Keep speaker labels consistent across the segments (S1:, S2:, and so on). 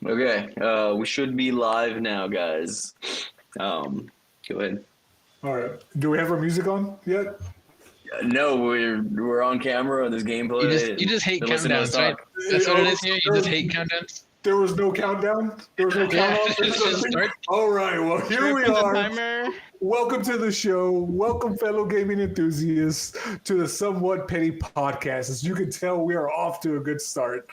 S1: Okay, we should be live now, guys. Go ahead.
S2: All right. Do we have our music on yet?
S1: No, we're on camera on this
S3: You
S1: gameplay,
S3: just you
S1: and
S3: just hate
S1: they're listening to us
S3: countdowns, right?
S1: talk.
S3: That's what it
S2: Oh,
S3: is here. You just hate countdowns.
S2: there was no countdown. There was no
S3: Yeah,
S2: countdown.
S3: just start.
S2: All right. Well, here we
S4: Tripping the
S2: are.
S4: timer.
S2: Welcome to the show. Welcome, fellow gaming enthusiasts, to the Somewhat Petty podcast. As you can tell, we are off to a good start.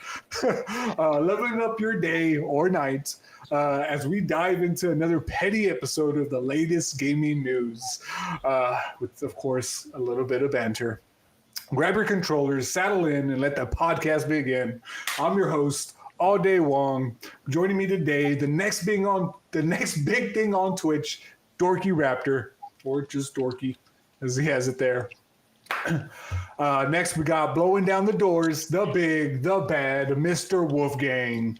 S2: Leveling up your day or night as we dive into another petty episode of the latest gaming news, with, of course, a little bit of banter. Grab your controllers, saddle in, and let the podcast begin. I'm your host, All Day Wong. Joining me today, the next big thing on Twitch, Dorky Raptor, or just Dorky, as he has it there. Next, we got blowing down the doors, the big, the bad, Mr. Wolfgang.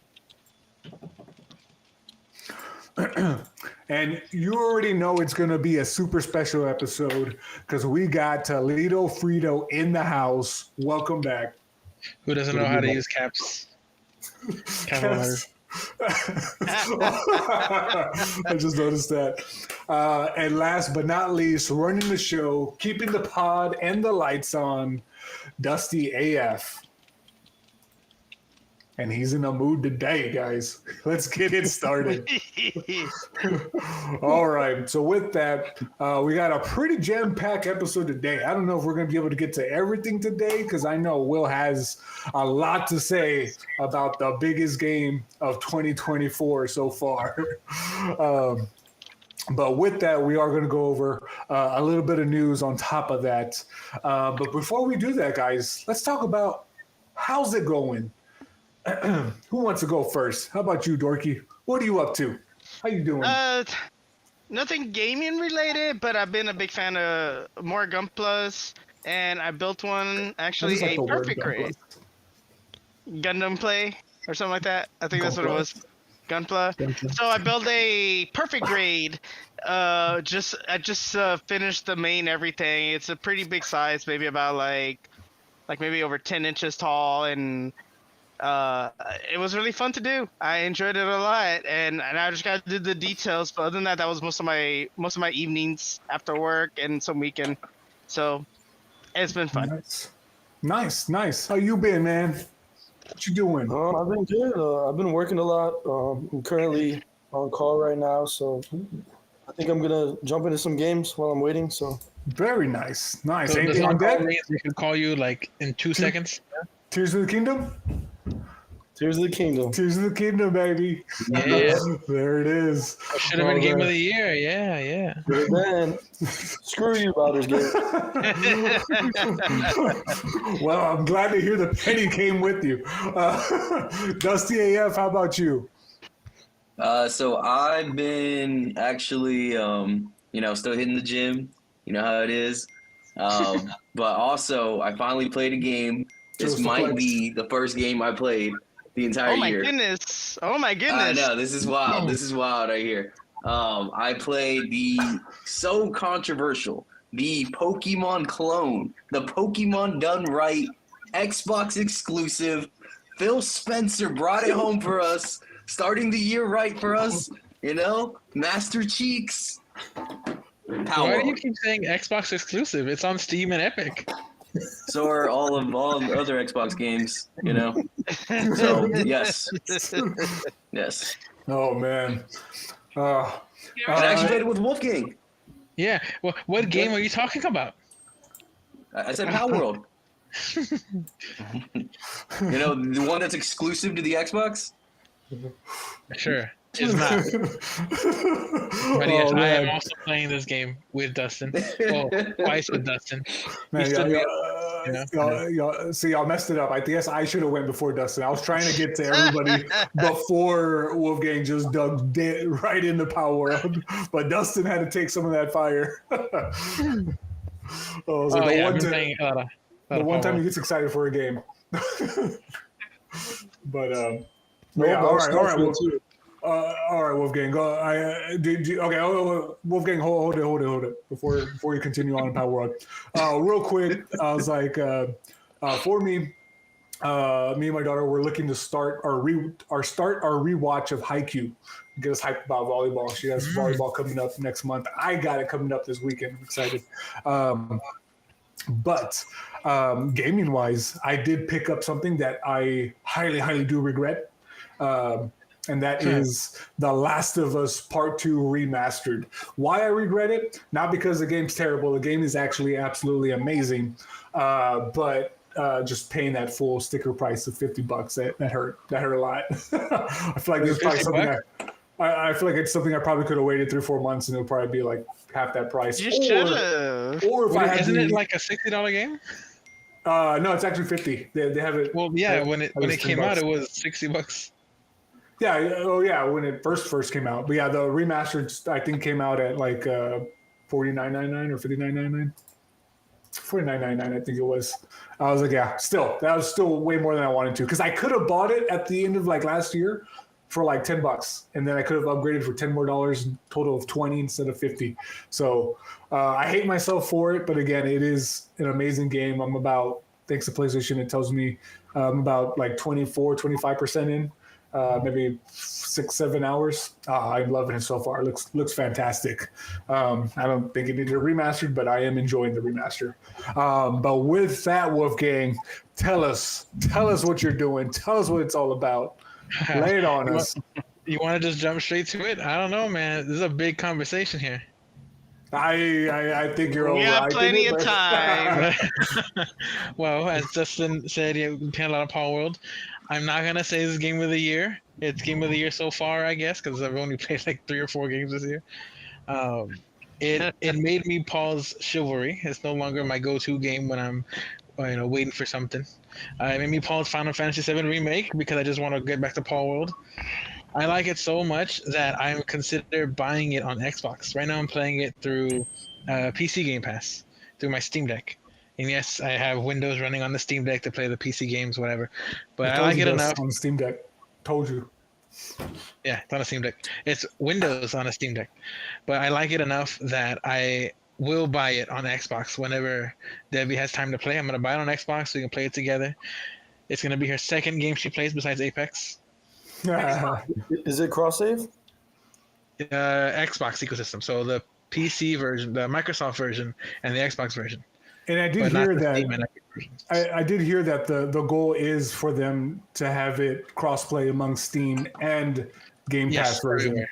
S2: And you already know it's going to be a super special episode because we got Toledo Frito in the house. Welcome back.
S3: Who doesn't know how to use caps? Capital letters.
S2: I just noticed that. And last but not least, running the show, keeping the pod and the lights on, Dusty AF. And he's in a mood today, guys. Let's get it started. All right. So with that, we got a pretty jam-packed episode today. I don't know if we're going to be able to get to everything today because I know Will has a lot to say about the biggest game of 2024 so far. But with that, we are going to go over a little bit of news on top of that. But before we do that, guys, let's talk about how's it going? Who wants to go first? How about you, Dorky? What are you up to? How you doing?
S4: Nothing gaming related, but I've been a big fan of more Gunplas, and I built one actually
S2: Like
S4: a perfect grade Gundam play or something like that. I think that's what it was. Gunpla. So I built a perfect grade. I just finished the main everything. It's a pretty big size, maybe about like maybe over 10 inches tall, and it was really fun to do. I enjoyed it a lot, and I just got to do the details. But other than that, that was most of my evenings after work and some weekend. So it's been fun.
S2: Nice. How you been, man? What you doing?
S5: I've been good. I've been working a lot. I'm currently on call right now, so I think I'm gonna jump into some games while I'm waiting. So
S2: Very nice.
S3: So
S2: Anything
S3: does
S2: on
S3: on call
S2: deck?
S3: means we can call you like in 2 seconds?
S2: Tears of the Kingdom?
S5: Tears of the Kingdom.
S2: Tears of the Kingdom, baby.
S3: Yeah.
S2: There it is.
S3: Should have been
S2: All
S3: game of
S2: right.
S3: the year. Yeah.
S5: Good man. Screw you, Baldur's Gate.
S2: Well, I'm glad to hear the penny came with you. Dusty AF, how about you?
S1: So I've been actually, still hitting the gym. You know how it is. But also, I finally played a game. This
S2: Just the
S1: might
S2: flex.
S1: be the first game I played the entire
S4: Oh my
S1: year.
S4: goodness! Oh my
S1: I
S4: goodness!
S1: know, this is wild. This is wild right here. I played the so controversial, the Pokemon clone, the Pokemon done right, Xbox exclusive. Phil Spencer brought it home for us, starting the year right for us. Master Cheeks.
S3: Why do you keep saying Xbox exclusive? It's on Steam and Epic.
S1: So are all the other Xbox games. So yes.
S2: Oh, man.
S1: I actually played it with Wolfgang.
S3: Yeah. Well, what game are you talking about?
S1: I said Power World. The one that's exclusive to the Xbox.
S3: Sure. It's not. But yes,
S2: Oh,
S3: I am
S2: man.
S3: also playing this game with Dustin. Well, twice with Dustin.
S2: Man,
S3: still
S2: y'all messed it up. I guess I should have went before Dustin. I was trying to get to everybody before Wolfgang just dug right into Power World, but Dustin had to take some of that fire. So
S3: Oh,
S2: the
S3: yeah,
S2: one
S3: I've been
S2: time,
S3: playing a lot of
S2: the one time
S3: Power.
S2: he gets excited for a game. But
S5: No,
S2: yeah, all right,
S5: Starfield too.
S2: all right, Wolfgang. Go. Okay. Wolfgang, hold it before you continue on in Power World. Real quick, I was like, for me, me and my daughter were looking to start our rewatch of Haikyuu. Get us hyped about volleyball. She has volleyball coming up next month. I got it coming up this weekend. I'm excited. But gaming wise, I did pick up something that I highly, highly do regret. And that is The Last of Us Part 2 Remastered. Why I regret it? Not because the game's terrible. The game is actually absolutely amazing. But just paying that full sticker price of $50, that hurt. That hurt a lot. I feel like this is probably something I feel like it's something I probably could have waited 3-4 months and it'll probably be like half that price.
S4: You should have.
S2: Or if I had
S3: Isn't it like a $60 game?
S2: No, it's actually 50. They have it.
S3: Well, yeah, when it came out, it was $60.
S2: Yeah, when it first came out. But yeah, the remastered I think came out at like $49.99 or $59.99. $49.99, I think it was. I was like, yeah, that was still way more than I wanted to because I could have bought it at the end of like last year for like $10, and then I could have upgraded for $10 more, total of 20 instead of 50. So I hate myself for it, but again, it is an amazing game. I'm about, thanks to PlayStation, it tells me I'm about like 25% in. Maybe 6-7 hours. I'm loving it so far. It looks fantastic. I don't think it needed a remastered, but I am enjoying the remaster. But with that, Wolfgang, tell us what you're doing. Tell us what it's all about. Lay it on us.
S3: You want to just jump straight to it? I don't know, man. This is a big conversation here.
S2: I think you're over.
S4: We have plenty of time.
S3: Well, as Justin said, yeah, we played a lot of Paul World. I'm not gonna say this is game of the year. It's game of the year so far, I guess, because I've only played like 3 or 4 games this year. It made me pause Chivalry. It's no longer my go-to game when I'm, waiting for something. It made me pause Final Fantasy VII Remake because I just want to get back to Paul World. I like it so much that I'm considered buying it on Xbox. Right now, I'm playing it through PC Game Pass through my Steam Deck. And yes, I have Windows running on the Steam Deck to play the PC games, whatever. But I like it enough.
S2: On the Steam Deck. Told you.
S3: Yeah, it's on a Steam Deck. It's Windows on a Steam Deck. But I like it enough that I will buy it on Xbox whenever Debbie has time to play. I'm going to buy it on Xbox so we can play it together. It's going to be her second game she plays besides Apex.
S5: Is it cross-save?
S3: Xbox ecosystem. So the PC version, the Microsoft version, and the Xbox version.
S2: And I did hear that. I did hear that the goal is for them to have it crossplay among Steam and Game Pass version.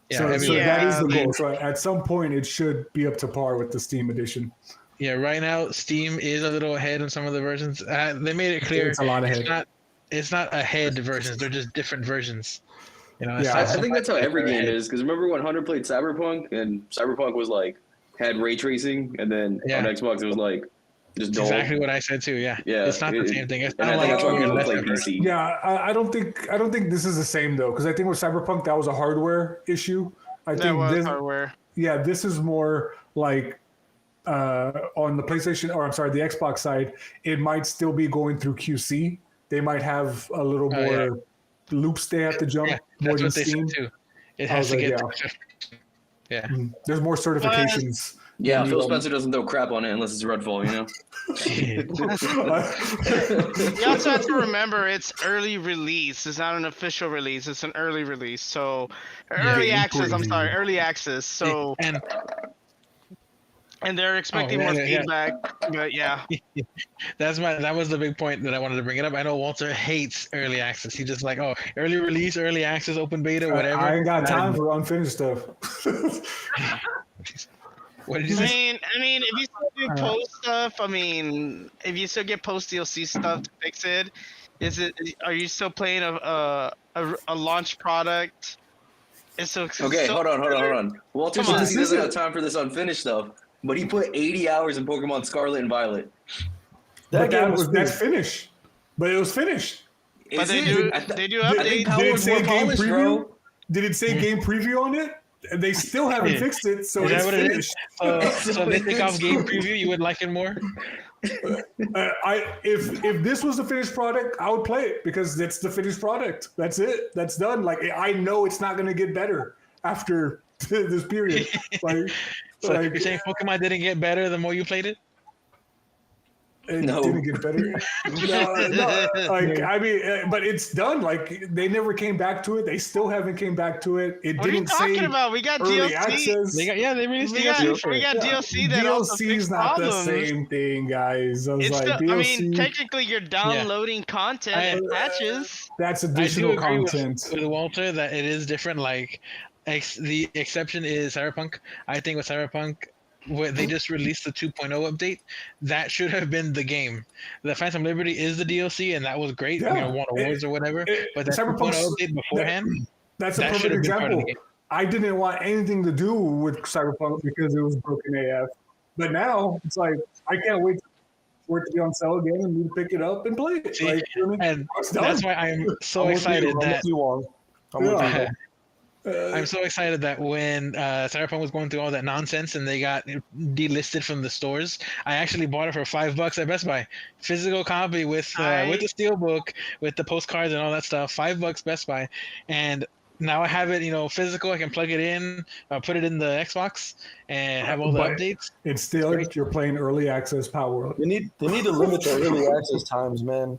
S3: Yeah,
S2: so that is the goal. So at some point, it should be up to par with the Steam edition.
S3: Yeah, right now Steam is a little ahead on some of the versions. They made it clear
S2: it's a lot ahead.
S3: It's not ahead versions; they're just different versions.
S1: I think that's how every game is. Because remember when Hunter played Cyberpunk, and Cyberpunk was like had ray tracing, and then on Xbox it was like just dull.
S3: Exactly what I said too. Yeah. It's not the same thing. It's not
S1: like
S2: PC. Yeah, I don't think this is the same though, because I think with Cyberpunk that was a hardware issue. I think this
S4: hardware.
S2: Yeah, this is more like on the PlayStation, or I'm sorry, the Xbox side. It might still be going through QC. They might have a little more loops they have to jump more than Steam.
S3: Too. It has to get. Yeah.
S2: There's more certifications.
S1: Yeah, Phil Spencer doesn't throw crap on it unless it's Redfall,
S4: You also have to remember it's early release. It's not an official release. It's an early release. So early access. I'm sorry, early access. So and they're expecting more feedback. But yeah,
S3: that was the big point that I wanted to bring it up. I know Walter hates early access. He just like, early release, early access, open beta, whatever.
S2: I ain't got time for unfinished stuff.
S3: What did you say?
S4: I mean, if you still do post stuff, if you still get post DLC stuff to fix it, are you still playing a launch product?
S1: Hold on. Walter says he doesn't have time for this unfinished stuff, but he put 80 hours in Pokemon Scarlet and Violet.
S2: That's finished. But it was finished.
S4: But they do updates.
S2: Did it say game preview? Did it say game preview on it? They still haven't fixed it, so it's finished.
S3: So they take off game preview. You would like it more?
S2: If this was the finished product, I would play it because it's the finished product. That's it. That's done. Like I know it's not going to get better after this period.
S3: So you're saying Pokemon didn't get better the more you played it?
S2: It
S1: No.
S2: didn't get better. No, like I mean, but it's done. Like they never came back to it. They still haven't came back to it. It
S4: What are you
S2: didn't
S4: talking
S2: say
S4: about? We got
S2: early
S4: DLC.
S2: access.
S3: They released
S4: We
S3: DLC
S4: got,
S3: for
S4: we
S3: it.
S4: got
S2: Yeah,
S4: DLC that also
S2: DLC
S4: fixed
S2: is not
S4: problems.
S2: the same thing, guys. I was
S4: It's
S2: like,
S4: still, I
S2: DLC,
S4: mean, technically you're downloading content and patches.
S2: that's
S3: I do
S2: additional
S3: agree
S2: content.
S3: with Walter that it is different. Like, the exception is Cyberpunk. I think with Cyberpunk, where they just released the 2.0 update, that should have been the game. The Phantom Liberty is the DLC, and that was great.
S2: Yeah.
S3: Won awards or whatever. But that
S2: Cyberpunk's-
S3: 2.0 update beforehand,
S2: That's a
S3: that should
S2: perfect
S3: have been part of the
S2: example.
S3: game.
S2: I didn't want anything to do with Cyberpunk because it was broken AF. But now it's like I can't wait for it to be on sale again and me to pick it up and play it.
S3: See,
S2: Like, you know what I mean?
S3: and
S2: It's done.
S3: that's why I'm so
S5: I'm with
S3: excited
S5: you. I'm
S3: that
S5: with you, Wong. I'm with
S2: Yeah.
S5: you.
S3: I'm so excited that when Cyberpunk was going through all that nonsense and they got delisted from the stores, I actually bought it for $5 at Best Buy, physical copy with the steelbook, with the postcards and all that stuff. $5 Best Buy, and now I have it, physical. I can plug it in, put it in the Xbox, and have all the
S2: But
S3: updates.
S2: It's still
S3: Great.
S2: you're playing early access Power.
S5: They need to limit the early access times, man.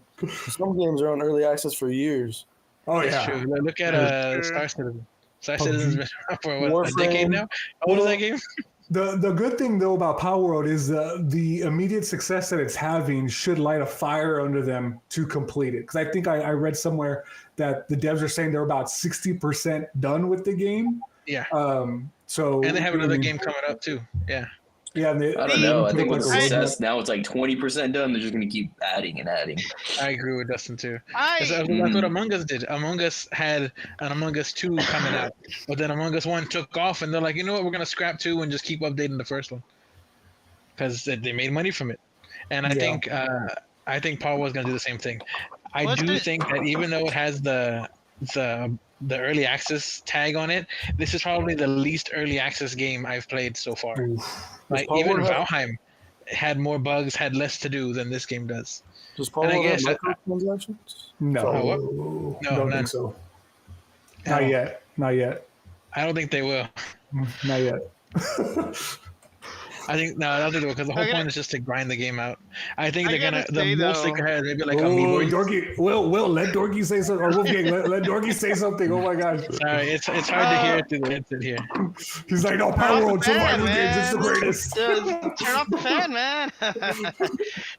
S5: Some games are on early access for years.
S2: Oh
S3: It's
S2: yeah.
S3: true. Look at Star Citizen. Star
S2: PUBG.
S3: Citizen's been around for what, a
S5: Warframe.
S3: decade now? How old is that game?
S2: The good thing though about Power World is the immediate success that it's having should light a fire under them to complete it. Because I think I read somewhere that the devs are saying they're about 60% done with the game.
S3: Yeah.
S2: So
S3: And they have
S2: you know
S3: another
S2: what I mean?
S3: game coming up too. Yeah.
S2: Yeah, and they,
S1: I don't know. I
S2: put
S1: think
S2: up,
S1: with
S2: like, a roadmap.
S1: success now it's like 20% done. They're just gonna keep adding and adding.
S3: I agree with Dustin too.
S4: I
S3: That's what Among Us did. Among Us had an Among Us 2 coming out, but then Among Us 1 took off, and they're like, you know what, we're gonna scrap 2 and just keep updating the first one, because they made money from it. And
S2: Yeah.
S3: I think Paul was gonna do the same thing. I
S4: What's
S3: do
S4: the-
S3: think that even though it has the early access tag on it, this is probably the least early access game I've played so far.
S2: Oof.
S3: Like
S5: Paul
S3: even
S5: Ward have-
S3: Valheim had more bugs, had less to do than this game does.
S5: Does Paul
S3: And I
S5: have
S3: guess that-
S5: microtransactions?
S2: No,
S3: Oh, what? No,
S2: don't
S3: none.
S2: think so.
S3: No.
S2: Not yet. Not yet.
S3: I don't think they will.
S2: Not yet.
S3: I don't think they will, because the whole
S4: Okay.
S3: point is just to grind the game out. I think
S4: I
S3: they're gonna
S4: gotta
S3: the
S4: say,
S3: most they
S4: though-
S3: could have maybe like
S2: Oh,
S3: Amiibo.
S2: Dorky, Will, let Dorky say something. Or Wolfgang, let Dorky say something. Oh my gosh.
S3: Sorry, it's hard to hear it through the headset here.
S2: He's like, no,
S4: Turn
S2: Power
S4: off
S2: World
S4: the fan,
S2: survival games. It's the
S4: man.
S2: greatest.
S4: Turn off the fan, man.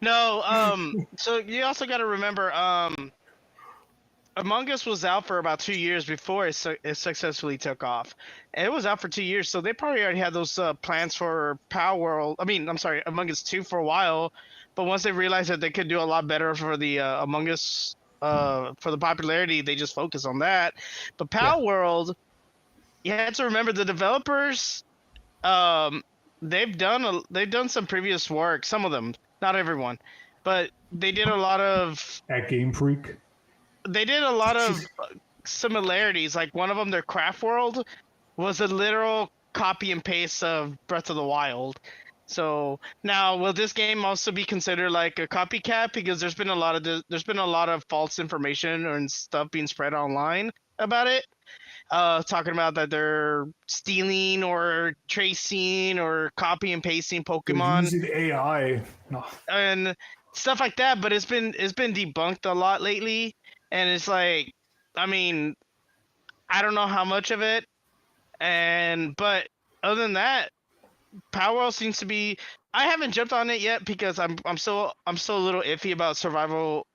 S4: No, so you also got to remember, Among Us was out for about 2 years before it successfully took off. And it was out for 2 years, so they probably already had those plans for Power World. Among Us 2 for a while. But once they realized that they could do a lot better for the Among Us, for the popularity, they just focused on that. But Power World, you have to remember the developers. They've done some previous work. Some of them, not everyone, but they did a lot of.
S2: At Game Freak.
S4: They did a lot of similarities. Like one of them, their Craft World, was a literal copy and paste of Breath of the Wild. So now, will this game also be considered like a copycat? Because there's been a lot of false information and stuff being spread online about it, talking about that they're stealing or tracing or copy and pasting
S2: They're
S4: Pokemon
S2: using AI. No.
S4: and stuff like that. But it's been debunked a lot lately, and it's like, I mean, I don't know how much of it, but other than that, Power World seems to be. I haven't jumped on it yet because I'm still a little iffy about survival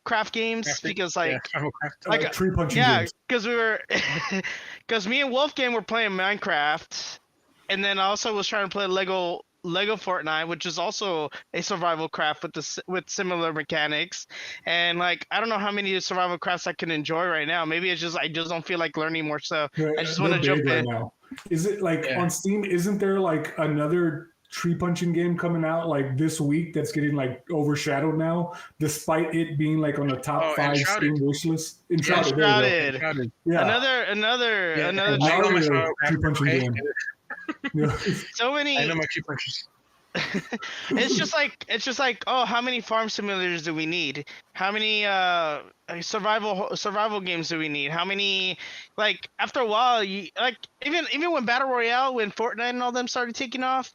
S4: craft games because like.
S3: Yeah, Survival Craft.
S4: Like,
S2: tree punching
S4: Yeah,
S2: games.
S4: because because me and Wolfgang were playing Minecraft, and then I also was trying to play Lego Fortnite, which is also a survival craft with similar mechanics. And like, I don't know how many survival crafts I can enjoy right now. Maybe it's just I just don't feel like learning more stuff. I just want to
S2: They're
S4: jump
S2: big
S4: in.
S2: now. Is it like
S3: Yeah.
S2: on Steam? Isn't there like another tree punching game coming out like this week that's getting like overshadowed now, despite it being like on the top
S3: Oh,
S2: 5
S3: Enshrouded.
S2: Steam wish list?
S4: Enshrouded.
S3: Enshrouded.
S2: Yeah.
S4: Another
S3: Yeah,
S4: another
S3: I know my
S2: Mario
S3: Survival
S2: tree
S3: Craft,
S2: punching
S3: okay?
S2: game. Yeah.
S4: so many.
S3: I know my tree punches.
S4: It's just like, oh, how many farm simulators do we need? How many survival games do we need? How many, like, after a while, you like, even when Battle Royale, when Fortnite and all them started taking off,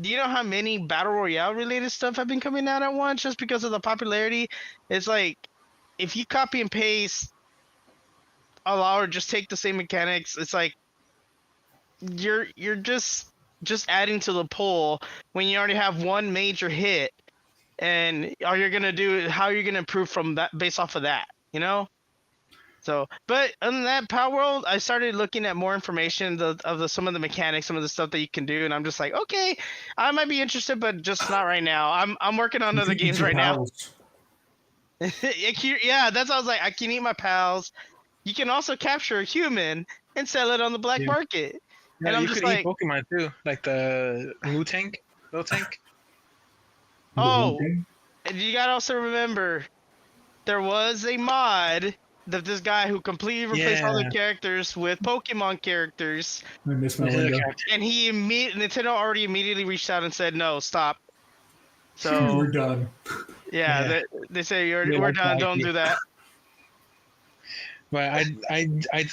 S4: do you know how many battle royale related stuff have been coming out at once just because of the popularity? It's like if you copy and paste a lot or just take the same mechanics, it's like you're just adding to the pool when you already have one major hit, and how you're gonna improve from that based off of that, you know? So, but other than that, Power World, I started looking at more information of some of the mechanics, some of the stuff that you can do, and I'm just like, okay, I might be interested, but just not right now. I'm working on other games right now. Yeah, that's what I was like. I can eat my pals. You can also capture a human and sell it on the black market.
S3: Yeah,
S4: And I'm
S3: you
S4: just
S3: could
S4: like,
S3: eat Pokemon too, like the Tank, little tank.
S4: oh, and you gotta also remember there was a mod that this guy who completely replaced all the characters with Pokemon characters,
S2: I missed my
S3: Yeah,
S2: window.
S4: and Nintendo already immediately reached out and said no, stop. So
S2: We're done.
S4: yeah, they say
S3: Yeah,
S4: we're
S3: that's
S4: done. Don't
S3: likely.
S4: do that.
S3: But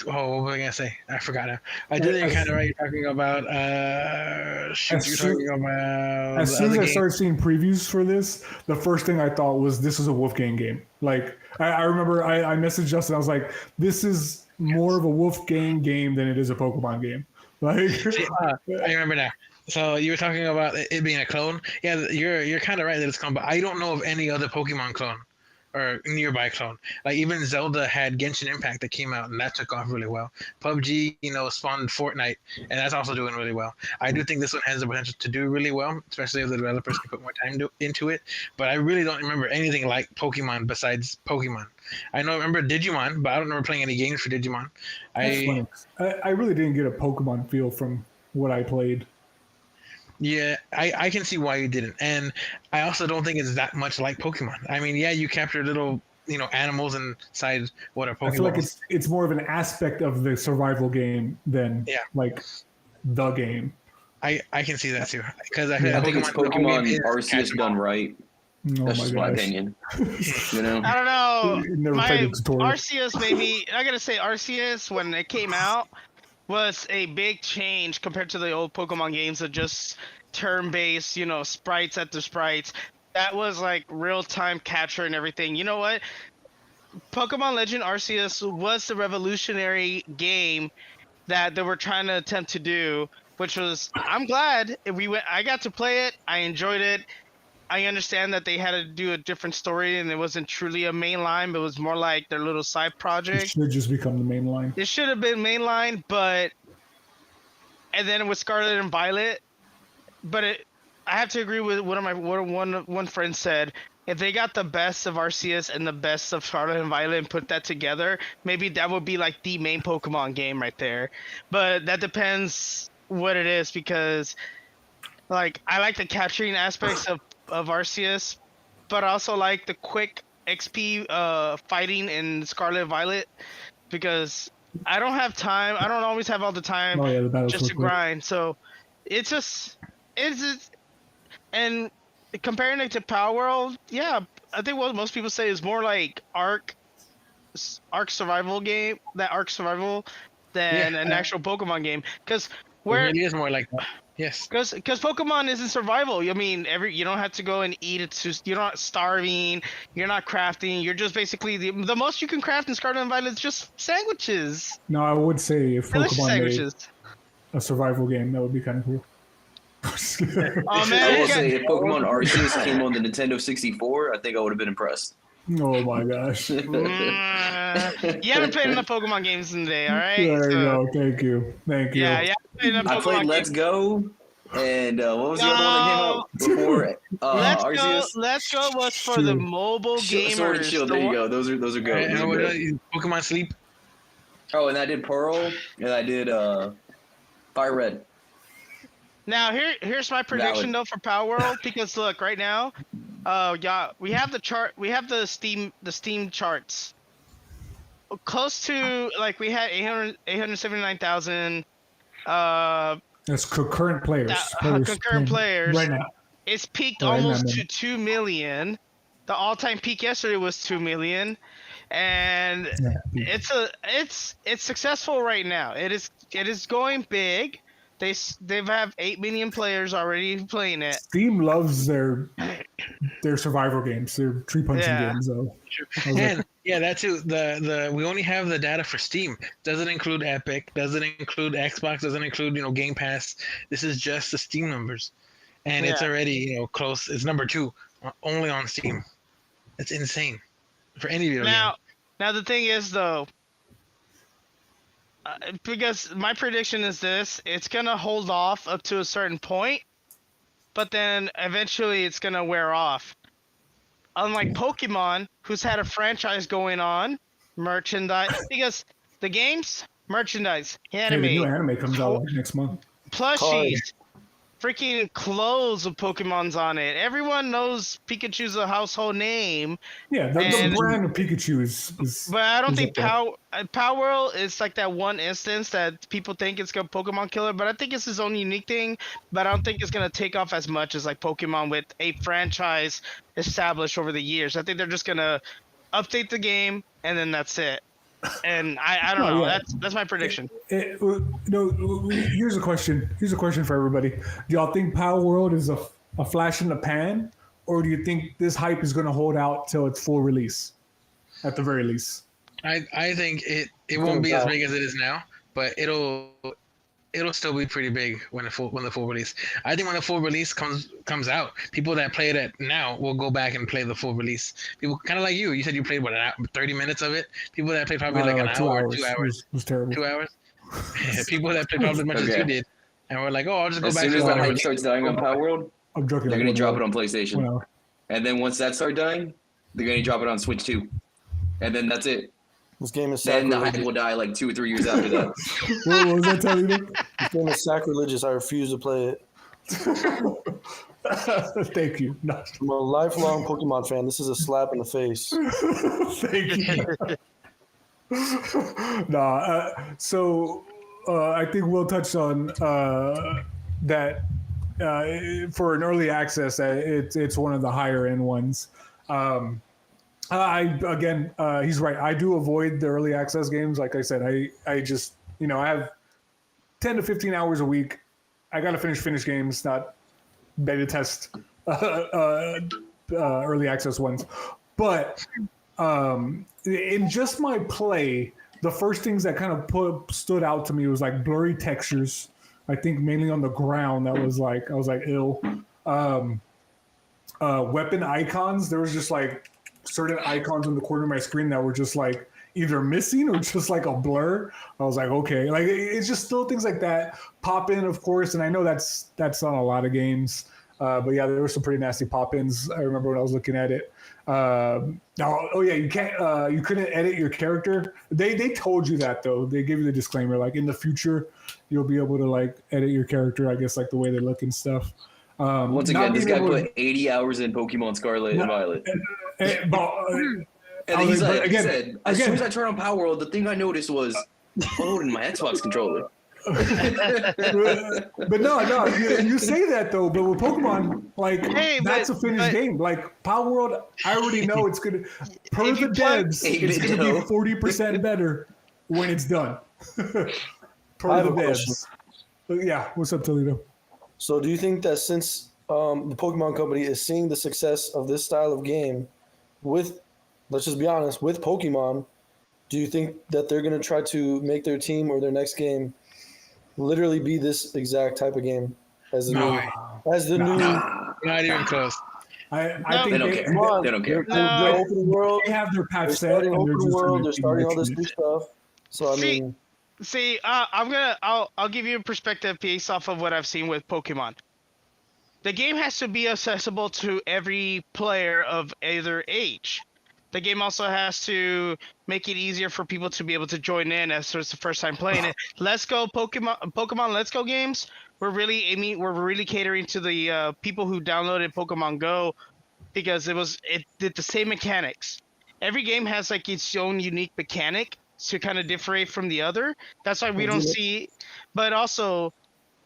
S3: oh, what was I gonna say? I forgot now. I did think kind of right. You're talking about shoot. You're talking about
S2: As
S3: the
S2: soon as
S3: other
S2: I
S3: game.
S2: started seeing previews for this, the first thing I thought was this is a Wolfgang game. Like I remember I messaged Justin. I was like, this is more of a Wolfgang game than it is a Pokemon game. Like
S3: See, I remember now. So you were talking about it being a clone. Yeah, you're kind of right that it's clone, but I don't know of any other Pokemon clone or nearby clone. Like even Zelda had Genshin Impact that came out and that took off really well. PUBG, spawned Fortnite and that's also doing really well. I do think this one has the potential to do really well, especially if the developers can put more time into it. But I really don't remember anything like Pokemon besides Pokemon. I remember Digimon, but I don't remember playing any games for Digimon.
S2: I really didn't get a Pokemon feel from what I played.
S3: Yeah, I can see why you didn't. And I also don't think it's that much like Pokemon. I mean, yeah, you capture little, animals inside what are Pokemon.
S2: I feel like it's more of an aspect of the survival game than like the game.
S3: I can see that too. Because I
S1: think it's Pokemon Arceus done right.
S2: Oh
S1: That's
S2: my
S1: just
S2: gosh.
S1: my opinion. You know?
S4: I don't know.
S2: Never
S4: My
S2: played the tutorial.
S4: Arceus maybe I gotta say Arceus when it came out was a big change compared to the old Pokemon games of just turn-based, sprites after sprites. That was like real-time capture and everything. You know what? Pokemon Legend Arceus was the revolutionary game that they were trying to attempt to do, which was I'm glad I got to play it. I enjoyed it. I understand that they had to do a different story and it wasn't truly a mainline, but it was more like their little side
S2: It
S4: project.
S2: should just become the main line.
S4: It should have been mainline, and then with Scarlet and Violet, I have to agree with one friend said. If they got the best of Arceus and the best of Scarlet and Violet and put that together, maybe that would be like the main Pokemon game right there. But that depends what it is because, like, I like the capturing aspects of Arceus, but I also like the quick XP fighting in Scarlet and Violet because I don't have time. I don't always have all the time
S2: The battles
S4: just
S2: were
S4: to
S2: quick.
S4: grind. So it's and comparing it to Power World, yeah, I think what most people say is more like Ark survival game, than an actual Pokemon game. Because
S3: It really is more like that. Yes.
S4: Because Pokemon isn't survival. I mean, you don't have to go and eat it. You're not starving. You're not crafting. You're just basically the most you can craft in Scarlet and Violet is just sandwiches.
S2: No, I would say if
S4: Delicious
S2: Pokemon made
S4: sandwiches.
S2: a survival game, that would be kind of cool.
S4: Oh man,
S1: I will
S4: you got-
S1: say if Pokemon Arceus came on the Nintendo 64, I think I would have been impressed.
S2: Oh my gosh.
S4: You haven't played enough Pokemon games in the day, all right?
S2: There you go. Thank you. Thank you.
S4: Yeah, you haven't played enough
S1: I
S4: Pokemon
S1: played Let's
S4: games.
S1: Go, and what was the other one that came out before Arceus?
S4: Let's Go was for the mobile gamers.
S1: Sword and Shield.
S4: The
S1: There you
S4: one-
S1: go. Those are good.
S3: And
S1: Those are
S3: what
S1: good.
S3: Pokemon Sleep.
S1: Oh, and I did Pearl, and I did Fire Red.
S4: Now here's my prediction though for Power World because look right now, we have the chart, we have the Steam charts. Close to like we had 879,000
S2: That's concurrent players.
S4: concurrent players.
S2: Right now.
S4: It's peaked
S2: Right now,
S4: almost
S2: man.
S4: to 2 million. The all-time peak yesterday was 2 million, and
S2: Yeah.
S4: it's successful right now. It is going big. They've have 8 million players already playing it.
S2: Steam loves their survival games, their tree punching
S4: Yeah.
S2: games. Though. I was
S3: And
S2: like,
S3: yeah, that too. The we only have the data for Steam. Doesn't include Epic. Doesn't include Xbox. Doesn't include Game Pass. This is just the Steam numbers, and it's
S4: Yeah.
S3: already close. It's number 2, only on Steam. It's insane for any video game.
S4: Now the thing is though, because my prediction is this: it's gonna hold off up to a certain point, but then eventually it's gonna wear off. Unlike Pokemon, who's had a franchise going on, merchandise, because the games, merchandise,
S2: hey, the new
S4: anime,
S2: anime comes out like next month.
S4: plushies, freaking clothes with Pokemon's on it. Everyone knows Pikachu's a household name,
S2: Yeah, the
S4: And-
S2: brand of Pikachu is
S4: but I don't
S2: is
S4: think
S2: up there.
S4: Power World is like that one instance that people think it's a Pokemon killer, but I think it's his own unique thing. But I don't think it's gonna take off as much as like Pokemon with a franchise established over the years. I think they're just gonna update the game and then that's it. And I don't
S2: Oh,
S4: know.
S2: yeah.
S4: That's my prediction.
S2: Here's a question. Here's a question for everybody. Do y'all think Power World is a flash in the pan, or do you think this hype is going to hold out till its full release, at the very least?
S3: I think it won't be as big as it is now, but it'll still be pretty big when the full release. I think when the full release comes out, people that play it now will go back and play the full release. People kind of like you. You said you played 30 minutes of it. People that played probably like an hour, 2 hours,
S2: It was terrible.
S3: 2 hours. People that played probably as much as
S1: Okay.
S3: you did, and we're like, oh, I'll just go
S1: As
S3: back
S1: soon
S3: to
S1: as
S3: the
S1: the hype
S3: release.
S1: starts dying on Power World,
S2: I'm joking.
S1: they're
S2: like,
S1: gonna drop it on
S2: Well,
S1: PlayStation, and then once that starts dying, they're gonna drop it on Switch too, and then that's it.
S5: This game is
S1: Then the hype
S5: sacrilegious.
S1: will die like 2 or 3 years after that.
S2: what was that telling you?
S5: This game is sacrilegious. I refuse to play it.
S2: Thank you. No,
S5: I'm a lifelong Pokemon fan. This is a slap in the face.
S2: thank you. So I think we'll touch on that for an early access. It's one of the higher end ones. He's right. I do avoid the early access games. Like I said, I just I have 10 to 15 hours a week. I gotta finish games, not beta test early access ones. But in just my play, the first things that kind of stood out to me was like blurry textures. I think mainly on the ground. I was like, ill. Weapon icons. There was just like certain icons in the corner of my screen that were just like either missing or just like a blur. I was like, okay, like it's just little things like that pop in, of course. And I know that's on a lot of games, but yeah, there were some pretty nasty pop-ins. I remember when I was looking at it. You couldn't edit your character. They told you that though. They gave you the disclaimer, like in the future, you'll be able to like edit your character. I guess like the way they look and stuff.
S1: Once
S2: not
S1: again, this
S2: being
S1: guy
S2: able to-
S1: put 80 hours in Pokemon Scarlet and Violet.
S2: And
S1: And he's like,
S2: again,
S1: he said, as soon as I turn on Power World, the thing I noticed was holding my Xbox controller.
S2: but no, you say that though. But with Pokemon, like
S4: Hey,
S2: that's
S4: but-
S2: a finished
S4: but-
S2: game. Like Power World, I already know it's gonna. Per
S4: If
S2: the
S4: you plug-
S2: devs,
S1: Hey,
S2: it's gonna
S1: Vito.
S2: be 40% better when it's done. Per
S5: I have
S2: the
S5: a question.
S2: devs. Yeah, what's up, Toledo?
S5: So, do you think that since the Pokemon Company is seeing the success of this style of game with, let's just be honest, with Pokemon, do you think that they're going to try to make their team or their next game literally be this exact type of game as the
S3: No.
S5: new?
S3: Not even close.
S2: I
S4: No.
S2: think
S1: They don't care.
S5: Come on,
S1: They don't care.
S5: They're open world.
S2: They have their path
S5: They're
S2: set,
S5: starting
S2: and they're
S5: open
S2: just
S5: world.
S2: gonna
S5: They're
S2: keep
S5: starting all this
S2: making
S5: new
S2: it.
S5: stuff. So I
S4: See,
S5: mean,
S4: See, I'll give you a perspective based off of what I've seen with Pokemon. The game has to be accessible to every player of either age. The game also has to make it easier for people to be able to join in as it's the first time playing it. Let's Go Pokemon Let's Go games. We're really catering to the people who downloaded Pokemon Go because it did the same mechanics. Every game has like its own unique mechanic to kind of differentiate from the other. That's why we don't see. But also,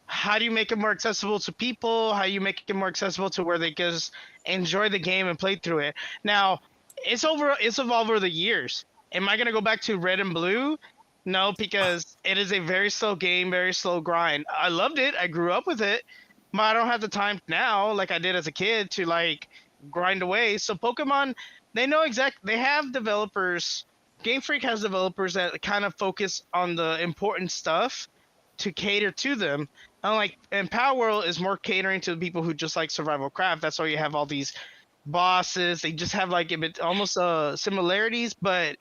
S4: how do you make it more accessible to people? How do you make it more accessible to where they just enjoy the game and play through it? Now, it's evolved over the years. Am I gonna go back to Red and Blue? No, because it is a very slow game, very slow grind. I loved it. I grew up with it, but I don't have the time now, like I did as a kid, to like grind away. So Pokemon, they know They have developers. Game Freak has developers that kind of focus on the important stuff to cater to them. And Power World is more catering to the people who just like survival craft. That's why you have all these bosses. They just have like a bit almost similarities, but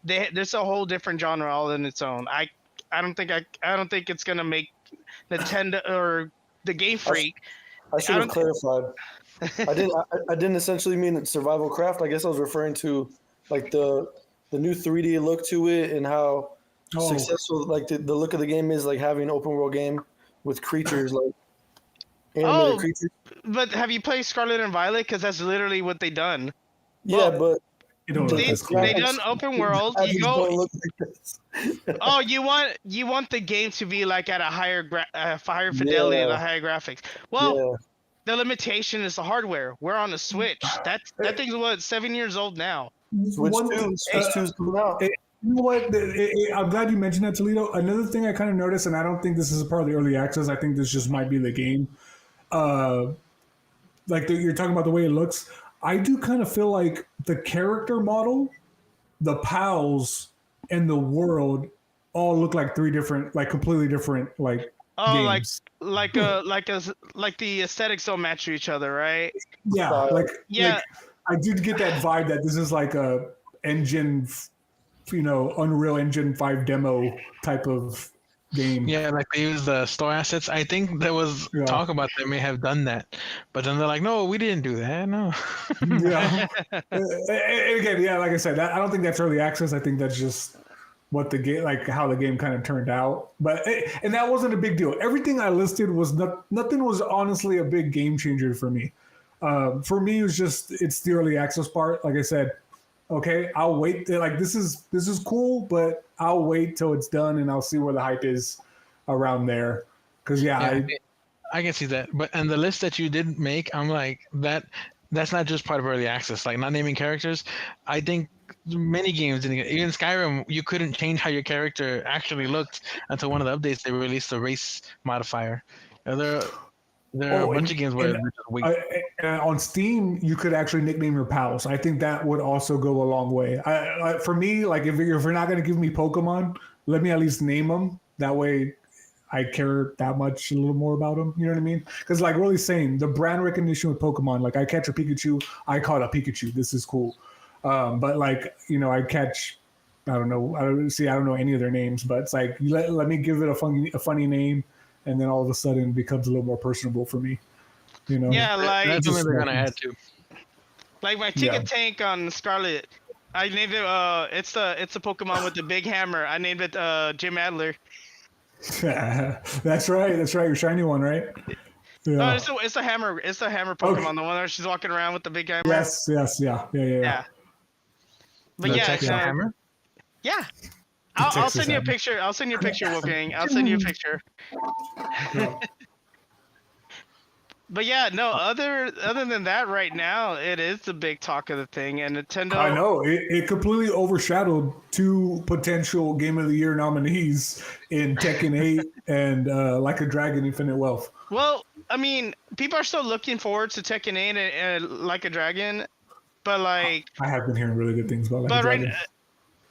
S4: there's a whole different genre all in its own. I don't think it's gonna make Nintendo or the Game Freak.
S5: I should have clarified. I didn't essentially mean survival craft. I guess I was referring to like the new 3D look to it and how successful like the look of the game is, like having an open world game with creatures like animated creatures.
S4: But have you played Scarlet and Violet? Because that's literally what they done.
S5: Yeah, but
S4: they done open world. You go. Oh, you want the game to be like at a higher fidelity and a higher graphics. Well, the limitation is the hardware. We're on a Switch. That thing's what, 7 years old now.
S5: Switch 2's coming out.
S2: You know what? I'm glad you mentioned that, Toledo. Another thing I kind of noticed, and I don't think this is a part of the early access. I think this just might be the game. You're talking about the way it looks. I do kind of feel like the character model, the pals, and the world all look like three different, like completely different, like games.
S4: like the aesthetics don't match to each other, right?
S2: Yeah, like I did get that vibe that this is like a Unreal Engine 5 demo type of game.
S3: Yeah, like they use the store assets. I think there was talk about they may have done that, but then they're like, no, we didn't do that. No.
S2: Yeah. And again, yeah, like I said, I don't think that's early access. I think that's just what the game, like how the game kind of turned out. And that wasn't a big deal. Everything I listed was nothing was honestly a big game changer for me. For me, it's the early access part. Like I said, okay, I'll wait. Like this is cool, but I'll wait till it's done and I'll see where the hype is around there. Because
S3: I can see that. And the list that you did make, I'm like that's not just part of early access. Like not naming characters. I think many games, even Skyrim, you couldn't change how your character actually looked until one of the updates they released the race modifier. There are a bunch of games where
S2: on Steam you could actually nickname your pals. I think that would also go a long way. For me, like if you're not going to give me Pokemon, let me at least name them. That way, I care that much a little more about them. You know what I mean? Because like really saying the brand recognition with Pokemon, like I catch a Pikachu, I caught a Pikachu. This is cool. But like I catch, I don't know any of their names, but it's like let me give it a funny name. And then all of a sudden it becomes a little more personable for me,
S4: Yeah, like
S3: that's something they're gonna add to.
S4: Like my Ticket Tank on Scarlet, I named it. It's a Pokemon with the big hammer. I named it Jim Adler.
S2: That's right. Your shiny one, right?
S4: Yeah. No, it's a hammer. It's a hammer Pokemon. Okay. The one where she's walking around with the big hammer.
S2: Yes. Yeah.
S4: But
S3: hammer.
S4: Yeah. I'll send you a picture. Wolfgang. I'll send you a picture. But yeah, no. Other than that, right now it is the big talk of the thing, and Nintendo.
S2: I know it completely overshadowed two potential Game of the Year nominees in Tekken 8 and Like a Dragon: Infinite Wealth.
S4: Well, I mean, people are still looking forward to Tekken 8 and Like a Dragon, but like
S2: I have been hearing really good things about Like a Dragon.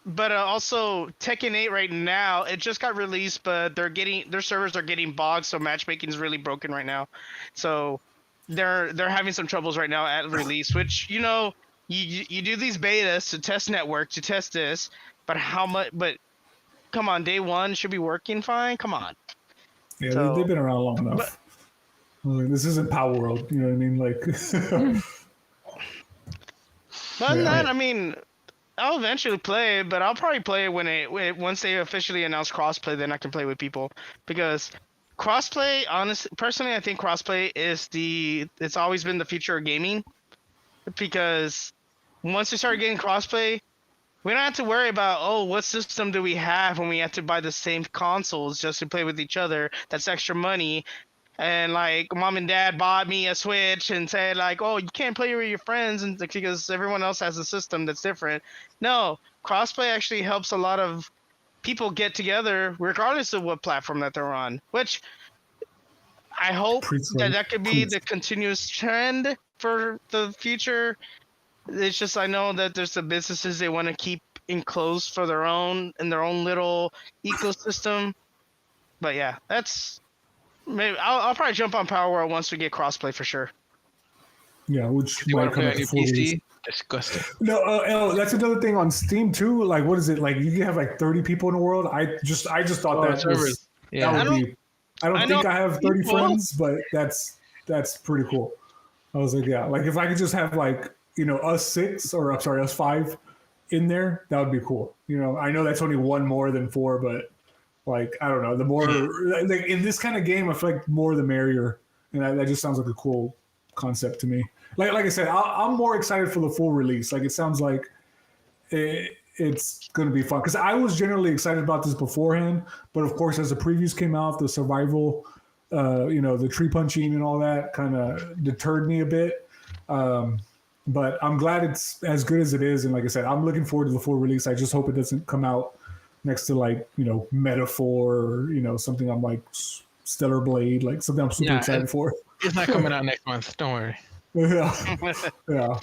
S4: But also Tekken 8 right now, it just got released, but their servers are getting bogged, so matchmaking is really broken right now. So they're having some troubles right now at release, which you do these betas to test network, to test this, but how much? But come on, day one should be working fine. Come on.
S2: Yeah, they've been around long enough. This isn't Power World, you know what I mean? Like.
S4: But then, I mean. I'll eventually play it, but I'll probably play it once they officially announce crossplay. Then I can play with people, because crossplay, personally, I think crossplay is it's always been the future of gaming. Because once we start getting crossplay, we don't have to worry about what system do we have when we have to buy the same consoles just to play with each other. That's extra money. And like mom and dad bought me a Switch and said like, oh, you can't play with your friends and because everyone else has a system that's different. No, crossplay actually helps a lot of people get together regardless of what platform that they're on. Which I hope that could be the continuous trend for the future. It's just I know that there's some businesses they want to keep enclosed for their own in their own little ecosystem. But yeah, that's maybe I'll probably jump on Power World once we get crossplay for sure.
S2: Yeah, which
S3: You want
S2: might
S3: to
S2: come
S3: play
S2: out
S3: on your
S2: before
S3: PC?
S2: these.
S3: Disgusting.
S2: No, that's another thing on Steam too. Like, what is it? Like, you can have like 30 people in the world. I just thought that
S3: servers.
S2: was
S3: Yeah.
S2: that would be. I don't think I have 30
S4: people.
S2: friends, but that's pretty cool. I was like, yeah, like if I could just have like us 6 or I'm sorry us 5 in there, that would be cool. I know that's only one more than 4, but like I don't know, the more like in this kind of game, I feel like more the merrier, and that just sounds like a cool concept to me. Like I said, I'm more excited for the full release. Like it sounds like it's going to be fun because I was generally excited about this beforehand, but of course, as the previews came out, the survival, the tree punching and all that kind of deterred me a bit. But I'm glad it's as good as it is, and like I said, I'm looking forward to the full release. I just hope it doesn't come out next to like Metaphor or something I'm like Stellar Blade, like something I'm super excited for.
S3: It's not coming out next month. Don't worry.
S2: Yeah,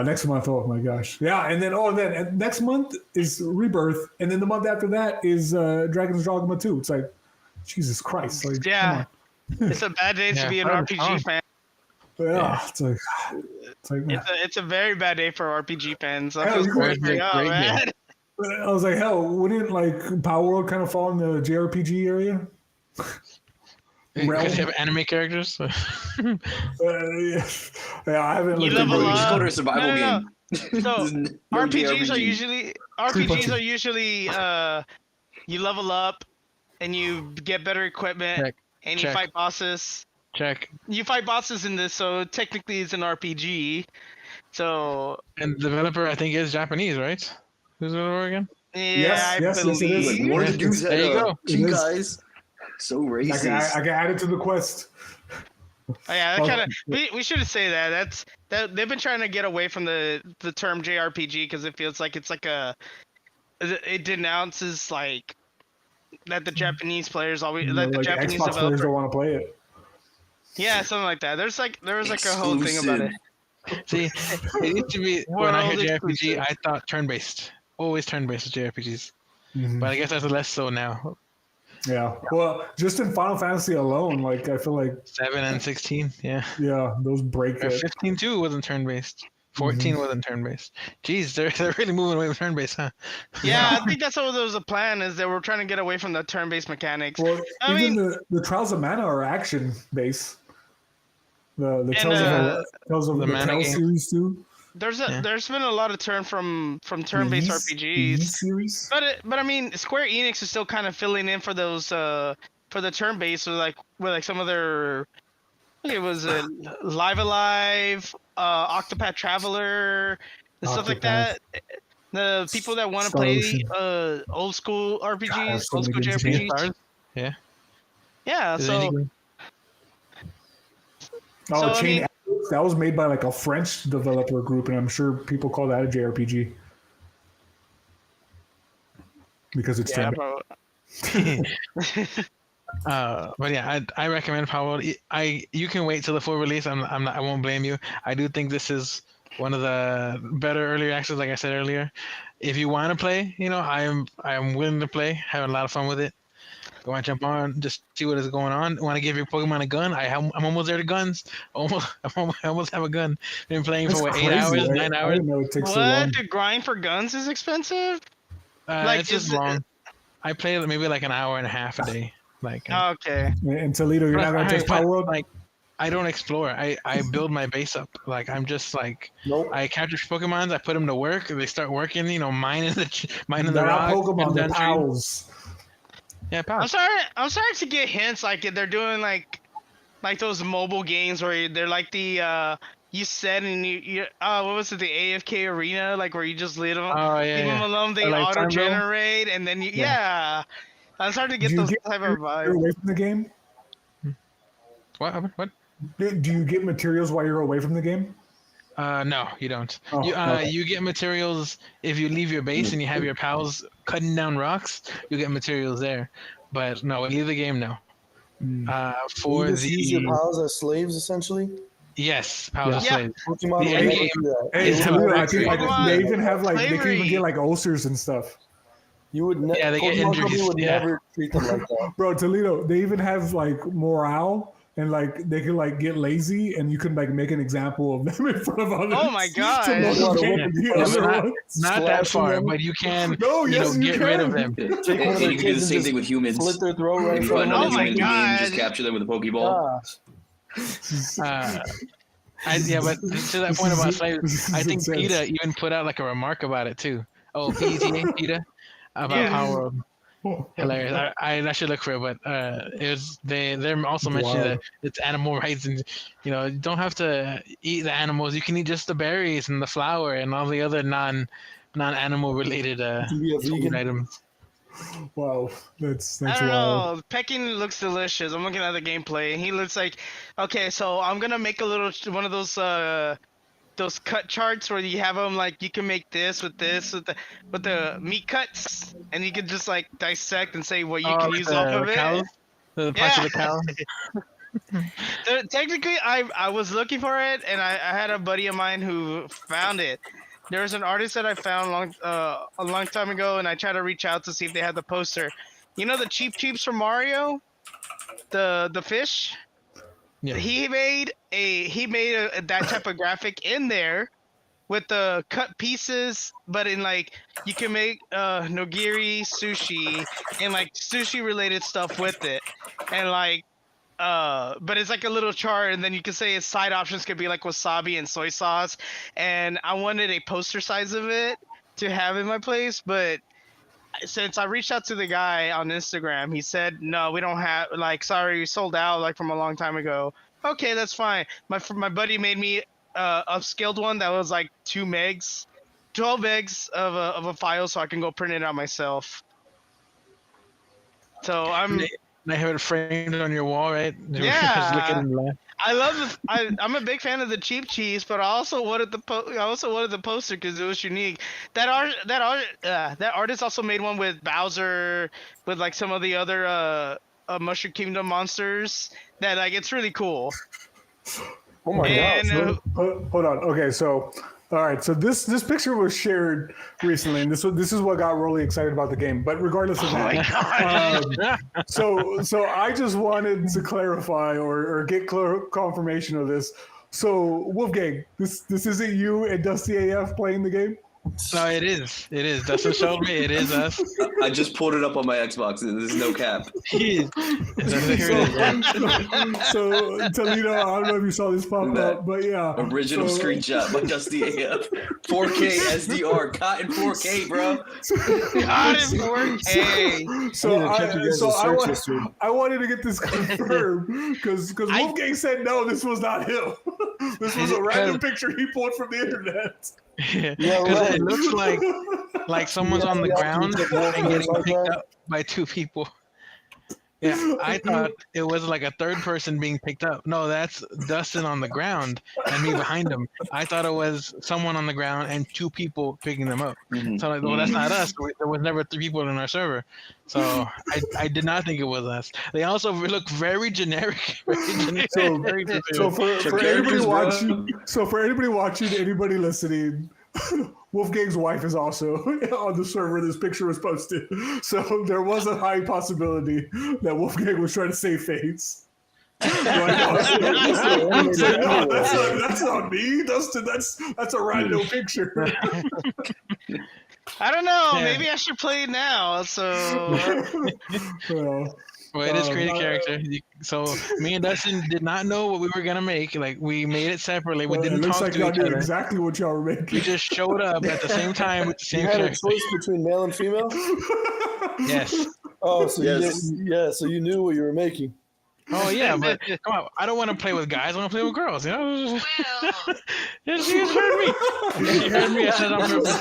S2: next month. Oh my gosh. Yeah, and then next month is Rebirth, and then the month after that is Dragon's Dogma 2. It's like, Jesus Christ. Like,
S4: Yeah, it's a bad day to be an RPG fan.
S2: Yeah, it's like
S4: It's a very bad day for RPG fans.
S2: Yeah,
S4: I
S2: was like, hell, wouldn't like Power World kind of fall in the JRPG area?
S3: Because you have anime characters.
S2: Yeah, I haven't looked
S4: level
S2: into it.
S4: up.
S1: Just go to a survival game.
S4: So
S1: No
S4: RPGs are
S1: JRPG.
S4: usually you level up and you get better equipment
S3: Check.
S4: and you fight bosses.
S3: Check.
S4: You fight bosses in this, so technically it's an RPG. So
S3: And the developer, I think, is Japanese, right? Who's the developer again?
S4: yeah,
S2: Yes,
S4: I
S2: yes, it is.
S4: believe.
S1: Like, one of the dudes
S3: There you
S1: had
S3: go.
S1: two
S2: It is.
S1: guys. So racist.
S2: I can add it to the quest.
S4: Oh, yeah, that kind of we should say that. They've been trying to get away from the term JRPG because it feels like it's like it denounces like that the Japanese players always that the
S2: Like
S4: Japanese
S2: Xbox players
S4: developer.
S2: don't want to play it.
S4: Yeah, something like that. There was like a whole thing about it.
S3: See, it used to be when I had
S4: World
S3: JRPG,
S4: exclusive.
S3: I thought turn-based. Always turn-based with JRPGs.
S2: Mhm.
S3: But I guess that's less so now.
S2: Yeah. Well, just in Final Fantasy alone, like I feel like
S3: 7 and 16, yeah.
S2: those break
S3: Or
S2: it.
S3: 15 too wasn't turn-based. 14 wasn't turn-based. Jeez, they're really moving away from turn-based, huh?
S4: Yeah, I think that's what was the plan is that we're trying to get away from the turn-based mechanics.
S2: Well,
S4: I
S2: even
S4: mean-
S2: the Trials of Mana are action based. The
S4: And,
S2: Tales of
S3: the
S2: the
S3: Mana
S2: Tales
S3: game.
S2: series too.
S4: There's
S3: Yeah.
S4: there's been a lot of turn from turn-based
S2: The
S4: RPGs.
S2: series.
S4: But I mean, Square Enix is still kind of filling in for those for the turn-based with like some of their. I think it was Live Alive, Octopath Traveler, and stuff like that. The people that want to
S2: Star
S4: play
S2: Ocean.
S4: old school RPGs,
S2: God, there's so
S4: old
S2: many
S4: school
S2: games
S4: JRPGs.
S3: Yeah.
S4: Yeah,
S3: Is there
S4: so
S3: any-
S2: Oh,
S4: So, I
S2: Chain
S4: mean-
S2: Atlas, that was made by like a French developer group, and I'm sure people call that a JRPG because it's
S4: yeah,
S2: turn-
S4: bro.
S3: But yeah, I recommend Power. You can wait till the full release. I won't blame you. I do think this is one of the better early access, like I said earlier. If you want to play, I am willing to play. Having a lot of fun with it. You want to jump on, just see what is going on. Want to give your Pokemon a gun? I'm almost there to guns. I almost have a gun. Been playing for
S2: That's
S3: 8
S2: crazy,
S3: hours,
S2: right?
S3: 9
S2: I
S3: hours.
S2: didn't know it takes so long.
S4: What? The grind for guns is expensive? Like,
S3: It's just
S4: is it-
S3: long. I play maybe like an hour and a half a day. Like
S4: Okay.
S2: In Toledo, you're not gonna touch Power World.
S3: Like, I don't explore. I build my base up. Like I'm just like
S5: Nope.
S3: I capture Pokemons. I put them to work. They start working. Mining the
S2: They're
S3: rock.
S2: not Pokemon, they're
S3: dungeon.
S2: pals.
S3: Yeah,
S4: I'm
S3: pals.
S4: sorry. I'm starting to get hints like they're doing like those mobile games where they're like the you said and you what was it, the AFK arena, like where you just leave them,
S3: Oh
S4: leave
S3: yeah.
S4: them alone, they
S3: Or like
S4: auto
S3: Farmville?
S4: generate and then yeah. I'm starting to get
S2: Do you
S4: those
S2: get
S4: type of
S2: You're
S4: vibes.
S2: away from the game.
S3: What?
S2: Do you get materials while you're away from the game?
S3: No, you don't.
S2: Oh, okay.
S3: You get materials if you leave your base and you have your pals cutting down rocks. You get materials there, but no, when you leave the game, no.
S2: Mm.
S3: For
S5: you just use your
S3: the
S5: pals as slaves, essentially.
S3: yes, pals
S2: Yeah.
S3: are slaves.
S5: Pokemon
S3: The
S5: will
S3: end
S5: never
S3: game
S5: do that.
S2: Hey,
S3: It's
S2: Toledo, I
S3: very
S2: think
S4: Pokemon
S2: they even have like they can
S4: slavery.
S2: even get like ulcers and stuff.
S5: You would
S3: Yeah, they get
S5: Pokemon
S3: injuries,
S5: Company would
S3: yeah.
S5: never treat them like that.
S2: Bro, Toledo, they even have like morale and like they can like get lazy and you can like make an example of them in front of others.
S4: Oh my
S2: to
S4: gosh.
S2: motivate the
S3: Yeah,
S2: other
S3: but
S2: ones.
S3: not that
S5: Splashing
S3: far,
S5: them.
S3: but you can
S2: No,
S3: you
S2: yes,
S3: know
S2: you
S3: get rid of
S2: can.
S3: them.
S1: Yeah.
S5: Take one of
S1: And
S5: their
S1: you can do
S5: kids
S1: the
S5: and
S1: same
S5: just
S1: thing with humans.
S5: slit their throat right in
S1: You
S5: front
S1: find
S5: of
S1: another
S5: them.
S4: Oh my
S1: human being and just
S4: God.
S1: capture them with a Pokeball.
S5: Gosh.
S3: Yeah, but to that point about slaves, I think
S2: intense.
S3: PETA even put out like a remark about it too. Oh, PETA about
S4: Yeah.
S3: Power World. Hilarious. I should look for it, but it was they're also mentioning
S2: Wow.
S3: that it's animal rights and you know you don't have to eat the animals. You can eat just the berries and the flower and all the other non-animal related
S5: To be a
S3: food
S5: vegan.
S3: items.
S2: Wow, that's
S4: I don't
S2: wild.
S4: know. Pecking looks delicious. I'm looking at the gameplay. He looks like, okay, so I'm gonna make a little one of those cut charts where you have them like you can make this with the meat cuts, and you can just like dissect and say what you can
S3: like
S4: use off of
S3: the
S4: it.
S3: cows, the parts of the cow.
S4: Technically, I was looking for it, and I had a buddy of mine who found it. There was an artist that I found a long time ago, and I tried to reach out to see if they had the poster. You know the Cheeps from Mario, the fish.
S3: Yeah.
S4: He made that type of graphic in there with the cut pieces, but in like you can make nigiri sushi and like sushi related stuff with it, and like but it's like a little chart, and then you can say its side options could be like wasabi and soy sauce, and I wanted a poster size of it to have in my place, but since I reached out to the guy on Instagram, he said, no, we don't have, like, sorry, we sold out, like, from a long time ago. Okay, that's fine. My buddy made me upscaled one that was, like, 2 megs, 12 megs of a file, so I can go print it out myself. So I'm...
S3: And I have it framed on your wall, right?
S4: Yeah.
S3: Just look at it and laugh.
S4: I love I'm a big fan of the cheap cheese, but I also wanted the poster because it was unique. That artist also made one with Bowser, with like some of the other Mushroom Kingdom monsters. That like it's really cool.
S5: Oh my
S4: And,
S5: god.
S2: Hold on. Okay, so all right, so this picture was shared recently, and this is what got really excited about the game. But regardless of that, so I just wanted to clarify or get confirmation of this. So Wolfgang, this isn't you and Dusty AF playing the game.
S3: No, it is. It is. Dustin showed me. It is us.
S1: I just pulled it up on my Xbox. This is no cap.
S3: Here it is, man.
S2: So Toledo, I don't know if you saw this pop up, but yeah,
S1: Original
S2: so-
S1: screenshot by Dusty AF. 4K SDR. Caught in 4K, bro.
S4: God, it's 4K.
S2: So
S5: I need to check you guys' search history.
S2: I wanted to get this confirmed because Wolfgang said no, this was not him. This was a random picture he pulled from the internet.
S3: Yeah,
S5: Yeah,
S3: because
S5: right.
S3: it looks like someone's on the
S5: Yeah,
S3: ground
S5: you took Wolf
S3: and getting
S5: like
S3: picked
S5: that?
S3: up by 2 people. Yeah, I thought it was like a third person being picked up. No, that's Dustin on the ground and me behind him. I thought it was someone on the ground and 2 people picking them up.
S1: Mhm.
S3: So I'm like, well, that's not us. There was never 3 people in our server. So I did not think it was us. They also look very generic. Very generic.
S2: So,
S3: very
S2: so
S3: generic.
S2: for anybody
S1: characters, bro.
S2: watching, anybody listening, Wolfgang's wife is also on the server this picture was posted. So there was a high possibility that Wolfgang was trying to save face. Like, no, that's not me. That's a random picture.
S4: I don't know.
S3: Yeah.
S4: Maybe I should play it now. So
S2: Well,
S3: Well, it is create a character. So me and Dustin did not know what we were gonna make. Like we made it separately. We
S2: it
S3: didn't
S2: looks
S3: talk
S2: like y'all
S3: to each
S2: knew
S3: other.
S2: exactly what y'all were
S3: We
S2: making.
S3: just showed up at the same time with the
S5: You
S3: same
S5: had a
S3: character.
S5: choice between male and female?
S3: Yes.
S5: Oh, so
S1: Yes.
S5: so you knew what you were making.
S3: Oh yeah, but come on, I don't want to play with guys. I want to play with girls. You know. Yeah, she just heard me. She heard me. I said on purpose.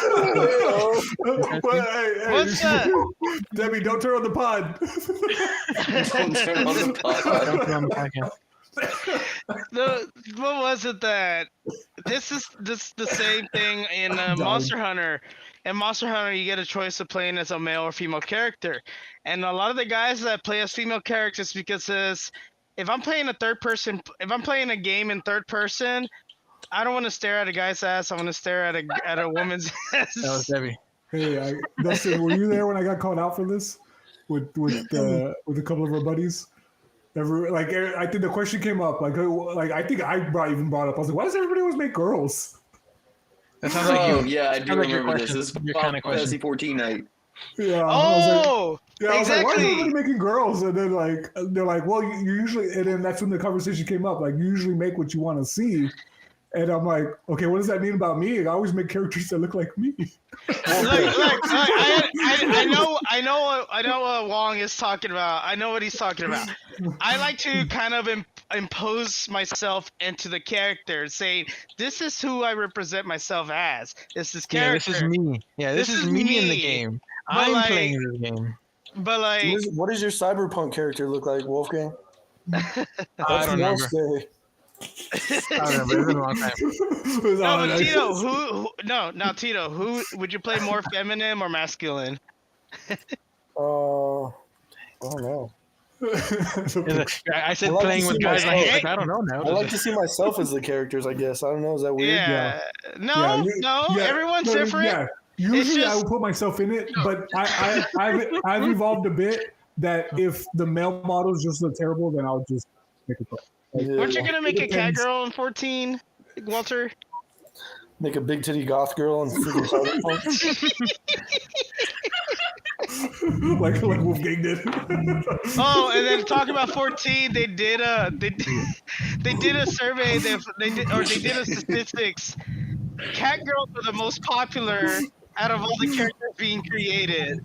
S2: Well, hey,
S4: What's that?
S2: Debbie, don't turn on the pod.
S1: Don't turn on the
S3: I
S1: pod.
S3: don't feel on the podcast.
S4: what was it that this is the same thing in
S2: I'm done.
S4: Monster Hunter. In Monster Hunter, you get a choice of playing as a male or female character, and a lot of the guys that play as female characters because if I'm playing if I'm playing a game in third person, I don't want to stare at a guy's ass. I want to stare at a woman's ass.
S3: That was Debbie.
S2: Hey, Dustin, were you there when I got called out for this with a couple of our buddies? I think the question came up. I think I even brought up. I was like, why does everybody always make girls?
S3: That sounds like
S1: Oh
S3: you.
S1: yeah, I do
S3: Sounds like your
S1: remember this.
S3: question.
S1: This is
S3: Your
S1: Final
S3: kind of question.
S1: Fantasy 14 night.
S2: Yeah.
S4: Oh,
S2: I was like, why is
S4: exactly.
S2: everybody making girls? And then they're like, well, you usually, and then that's when the conversation came up. Like, you usually make what you want to see. And I'm like, okay, what does that mean about me? I always make characters that look like me.
S4: I know what Wong is talking about. I know what he's talking about. I like to kind of impose myself into the character, saying, "This is who I represent myself as. This is
S3: Yeah,
S4: character."
S3: this is me. Yeah, this is me in the
S4: me.
S3: game.
S4: But
S3: I'm
S4: like-
S3: playing this game.
S4: But like,
S5: What does your cyberpunk character look like, Wolfgang?
S3: I don't remember.
S5: Say?
S3: I don't remember. It's been a long time.
S4: no, but Tito, Tito, who would you play more feminine or masculine?
S5: I don't know.
S3: I said
S5: I like
S3: playing
S5: to
S3: with
S5: see
S3: guys.
S5: myself.
S3: I don't know now.
S5: I like to see myself as the characters. I guess I don't know. Is that weird?
S4: Yeah. No, everyone's different.
S2: Yeah, usually I
S4: just-
S2: would put myself in it, but I've evolved a bit that if the male models just look terrible, then I'll just make a girl.
S5: Yeah.
S4: Aren't you gonna make a cat
S2: depends.
S4: girl in 14, Walter?
S5: Make a big titty goth girl and freaking cyberpunk?
S2: like Wolfgang did.
S4: Oh, and then talk about 14. They did a survey. They did a statistics. Cat girls are the most popular out of all the characters being created,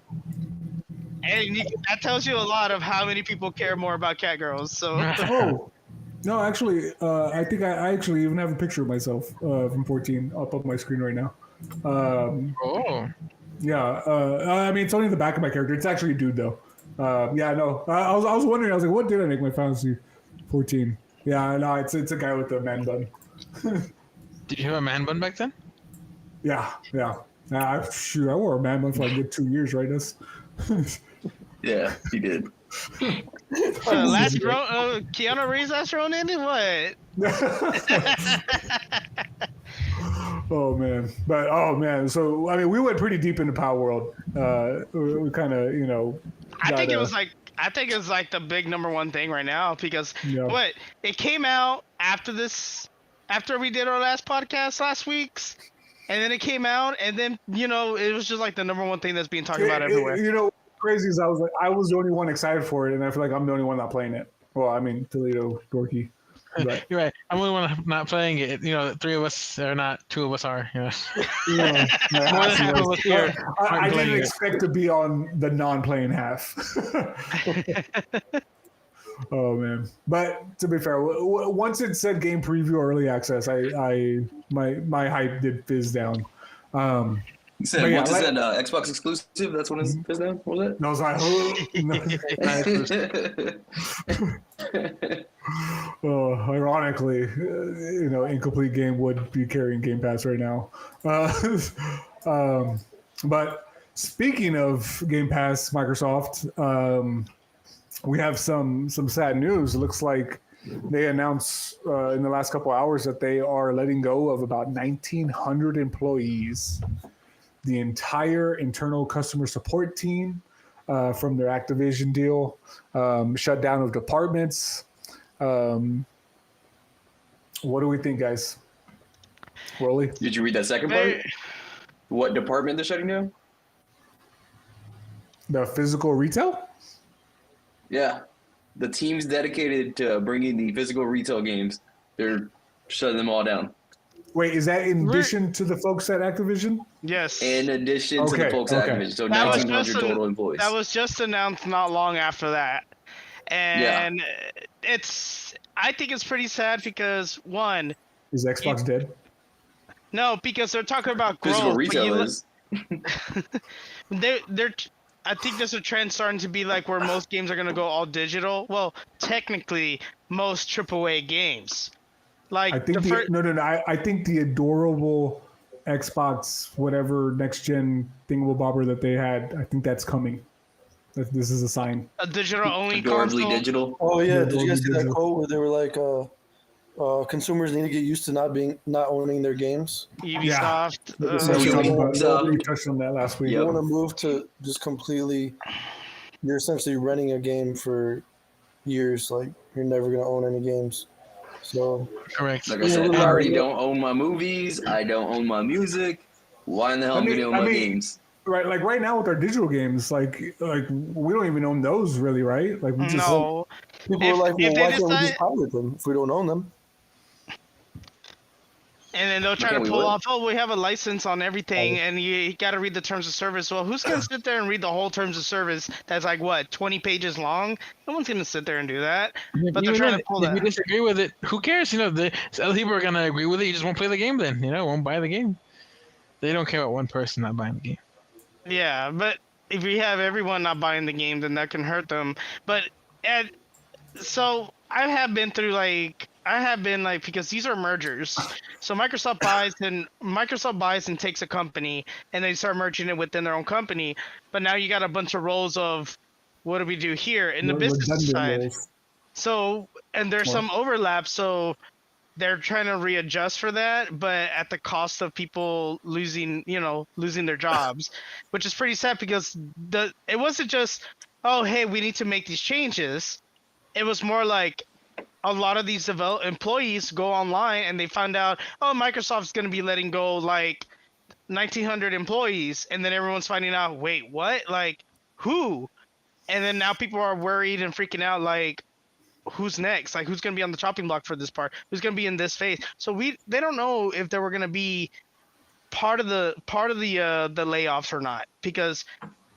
S4: and that tells you a lot of how many people care more about cat girls. So
S2: Oh, no, actually, I think I actually even have a picture of myself from 14 up on my screen right now.
S3: Oh,
S2: Yeah, I mean, it's only the back of my character. It's actually a dude, though. Yeah, no, I was wondering. I was like, what did I make my fantasy 14? Yeah, no, it's a guy with a man bun.
S3: did you have a man bun back then?
S2: Yeah. Shoot, I wore a man bun for like a good 2 years, right?
S1: Yeah, he did.
S4: Keanu Reeves last Ronin? What?
S2: Oh man, so I mean, we went pretty deep into Power World. We kind of,
S4: I think it
S2: got,
S4: was like the big number one thing right now because
S2: Yeah.
S4: it came out after we did our last podcast last week's, and then it came out, and then it was just like the number one thing that's being talked about everywhere.
S2: Crazy is I was the only one excited for it, and I feel like I'm the only one not playing it. Well, I mean, Toledo dorky. But,
S3: You're right. I'm the only one not playing it. Three of us are not. Two of us are.
S2: yeah,
S3: More than half of us here
S2: I
S3: aren't
S2: didn't
S3: playing it.
S2: expect to be on the non-playing half. Oh man! But to be fair, once it said game preview or early access, my hype did fizz down.
S1: He said,
S2: But yeah,
S1: once it
S2: like-
S1: said Xbox exclusive, that's when his name was it?
S2: And I was like, ironically, Incomplete Game would be carrying Game Pass right now. But speaking of Game Pass, Microsoft, we have some sad news. It looks like they announced in the last couple hours that they are letting go of about 1,900 employees. The entire internal customer support team from their Activision deal, shutdown of departments. What do we think, guys? Rolly?
S1: Did you read that second part? What department they're shutting down?
S2: The physical retail?
S1: Yeah. The team's dedicated to bringing the physical retail games. They're shutting them all down.
S2: Wait, is that in addition to the folks at Activision?
S4: Yes.
S1: In addition to the
S2: Okay,
S1: folks at
S2: okay.
S1: Activision. So
S4: That was
S1: 1,900
S4: just
S1: total employees.
S4: That was just announced not long after that. And I think it's pretty sad because one,
S2: Is Xbox dead?
S4: no, because they're talking about growth.
S1: Physical
S4: but
S1: retail
S4: you
S1: is.
S4: I think there's a trend starting to be like where most games are going to go all digital. Well, technically, most AAA games. Like
S2: I think I think the adorable Xbox whatever next gen thingamabobber that they had, I think that's coming. This is a sign.
S4: a digital only
S1: Adorably
S4: console.
S1: digital.
S5: Oh yeah,
S2: Yeah,
S5: did you guys see that
S2: digital.
S5: quote where they were like, consumers need to get used to not owning their games.
S4: Ubisoft.
S2: We
S1: Ubisoft.
S2: touched on that last week.
S5: You
S1: Yep.
S5: want to move to just completely. You're essentially renting a game for years. Like you're never gonna own any games. So
S3: Correct.
S1: Like I said, I already don't own my movies. I don't own my music. Why in the hell am I gonna own my games?
S2: Right, like right now with our digital games, like we don't even own those really, right? Like we just
S4: No.
S5: people
S4: If-
S5: are like,
S4: if
S5: well,
S4: they
S5: why can't we
S4: decide-
S5: just pirate them if we don't own them?
S4: And then they'll try
S1: Okay,
S4: to
S1: we
S4: pull
S1: would.
S4: off, oh, we have a license on everything, and you got to read the terms of service. Well, who's going to sit there and read the whole terms of service that's like, what, 20 pages long? No one's going to sit there and do that. But they're
S3: Even
S4: trying
S3: then,
S4: to pull
S3: if you
S4: that.
S3: disagree with it, who cares? Other people are gonna agree with it. You just won't play the game then. Won't buy the game. They don't care about one person not buying the game.
S4: Yeah, but if we have everyone not buying the game, then that can hurt them. But, so I have been because these are mergers. So Microsoft buys and takes a company, and they start merging it within their own company. But now you got a bunch of roles of what do we do here in the business side? So, and there's some overlap. So they're trying to readjust for that, but at the cost of people losing their jobs, which is pretty sad because it wasn't just, oh, hey, we need to make these changes. It was more like a lot of these employees go online and they find out, oh, Microsoft's going to be letting go like 1,900 employees. And then everyone's finding out, wait, what? Like, who? And then now people are worried and freaking out like, who's next? Like, who's going to be on the chopping block for this part? Who's going to be in this phase? So they don't know if they were going to be part of the layoffs or not, because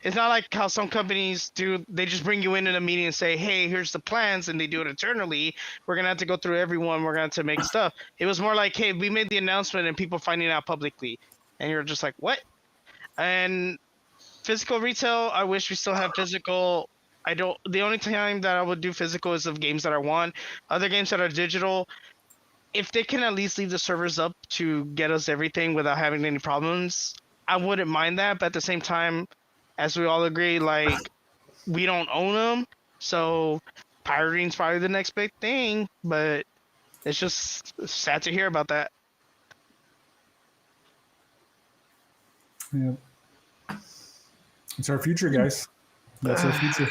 S4: it's not like how some companies do. They just bring you in a meeting and say, hey, here's the plans, and they do it internally. We're going to have to go through everyone. We're going to have to make stuff. It was more like, hey, we made the announcement and people finding out publicly. And you're just like, what? And physical retail, I wish we still have physical. The only time that I would do physical is of games that I want. Other games that are digital, if they can at least leave the servers up to get us everything without having any problems, I wouldn't mind that. But at the same time, as we all agree, like, we don't own them, so pirating's probably the next big thing. But it's just sad to hear about that.
S2: Yeah. It's our future, guys. That's our future.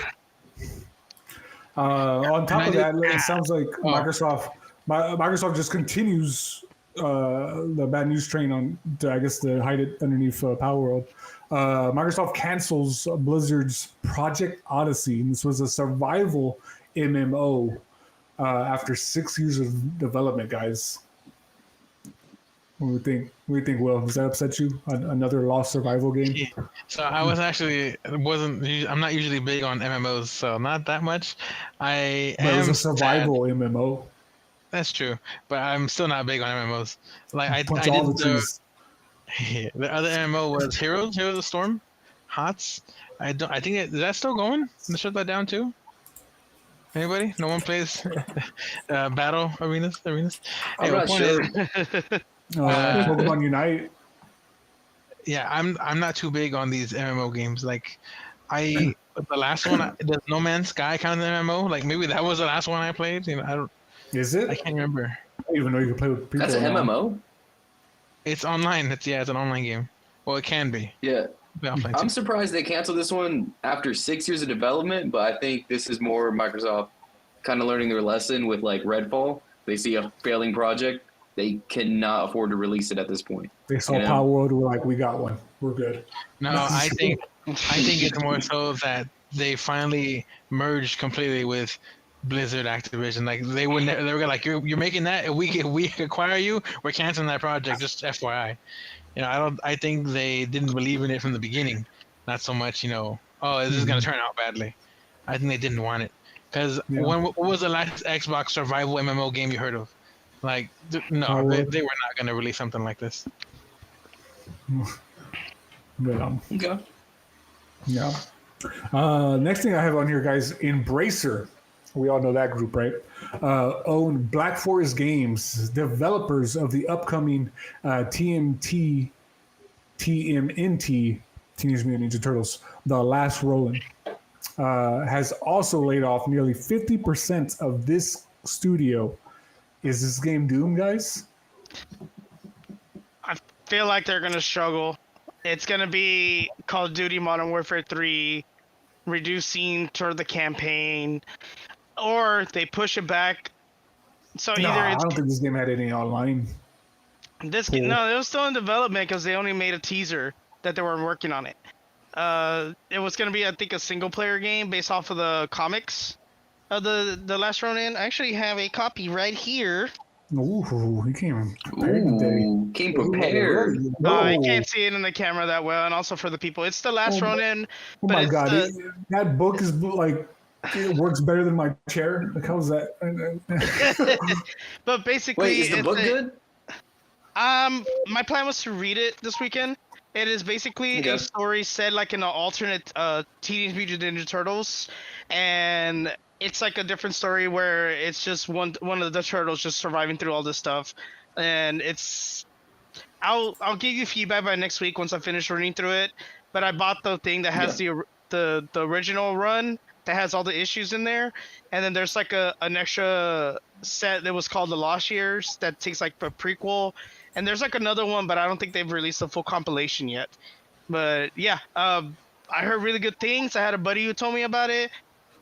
S2: On top of that, it sounds like Microsoft just continues the bad news train to hide it underneath Power World. Microsoft cancels Blizzard's Project Odyssey. And this was a survival MMO after 6 years of development, guys. What do you think, Will? Does that upset you? Another lost survival game?
S3: Yeah. So I'm not usually big on MMOs, so not that much.
S2: But it was a survival MMO.
S3: That's true, but I'm still not big on MMOs. Like I
S2: Punch
S3: did
S2: all the trees.
S3: the other MMO was Heroes of the Storm, HOTS. I think is that still going? They shut that down too. Anybody? No one plays battle arenas.
S1: I'm not sure.
S2: Pokemon Unite.
S3: Yeah, I'm not too big on these MMO games. Like, the last one, does No Man's Sky count as an MMO? Like, maybe that was the last one I played.
S2: Is it?
S3: I can't remember.
S2: I don't even know you can play with people.
S1: That's an MMO.
S3: It's online. It's an online game. Well, it can be.
S1: Yeah.
S3: Offline
S1: I'm
S3: too.
S1: surprised they canceled this one after 6 years of development, but I think this is more Microsoft kind of learning their lesson with like Redfall. They see a failing project. They cannot afford to release it at this point.
S2: They saw Power World. We're like, we got one. We're good.
S3: No, I think it's more so that they finally merged completely with Blizzard Activision. Like they were like, you're making that. If we acquire you, we're canceling that project. Just FYI. I think they didn't believe in it from the beginning. Not so much, oh, this is gonna turn out badly. I think they didn't want it. Because what was the last Xbox survival MMO game you heard of? Like, no, they were not gonna release something like this.
S2: But,
S1: Okay.
S2: yeah. Next thing I have on here, guys, Embracer We all know that group, right? Own Black Forest Games, developers of the upcoming TMNT, Teenage Mutant Ninja Turtles, The Last Ronin, has also laid off nearly 50% of this studio. Is this game doomed, guys?
S4: I feel like they're gonna struggle. It's gonna be Call of Duty Modern Warfare 3, reducing toward the campaign, or they push it back. So
S2: No,
S4: either
S2: I
S4: it's
S2: don't think this game had any online. Cool.
S4: no, it was still in development because they only made a teaser that they weren't working on it. It was gonna be, I think, a single player game based off of the comics of the Last Ronin. I actually have a copy right here.
S2: Ooh, he came prepared today.
S1: Ooh, came prepared.
S4: I
S2: Whoa.
S4: can't see it in the camera that well, and also for the people, it's the Last
S2: Oh,
S4: Ronin.
S2: Oh
S4: But
S2: my
S4: it's
S2: god,
S4: the-
S2: that book is like it works better than my chair. Like how's that?
S4: But basically,
S1: Wait, is the
S4: it's
S1: book
S4: a-
S1: good?
S4: My plan was to read it this weekend. It is basically
S1: Okay.
S4: a story set like in an alternate Teenage Mutant Ninja Turtles, and it's like a different story where it's just one of the turtles just surviving through all this stuff, and it's. I'll give you feedback by next week once I finish reading through it. But I bought the thing that has the original run that has all the issues in there, and then there's like an extra set that was called the Lost Years that takes like a prequel, and there's like another one, but I don't think they've released a full compilation yet. But yeah, I heard really good things. I had a buddy who told me about it,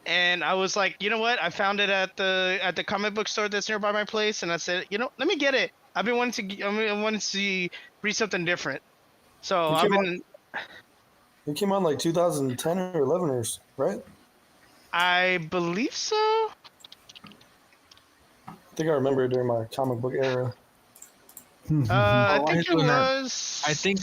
S4: and I was like, you know what? I found it at the comic book store that's nearby my place, and I said, you know, let me get it. I've been wanting to read something different. So I've been.
S5: It came out in like 2010 or 11 or right?
S4: I believe so.
S5: I think I remember it during my comic book era.
S4: I
S3: Oh,
S4: think
S3: I
S4: it
S3: do not.
S4: was.
S3: I think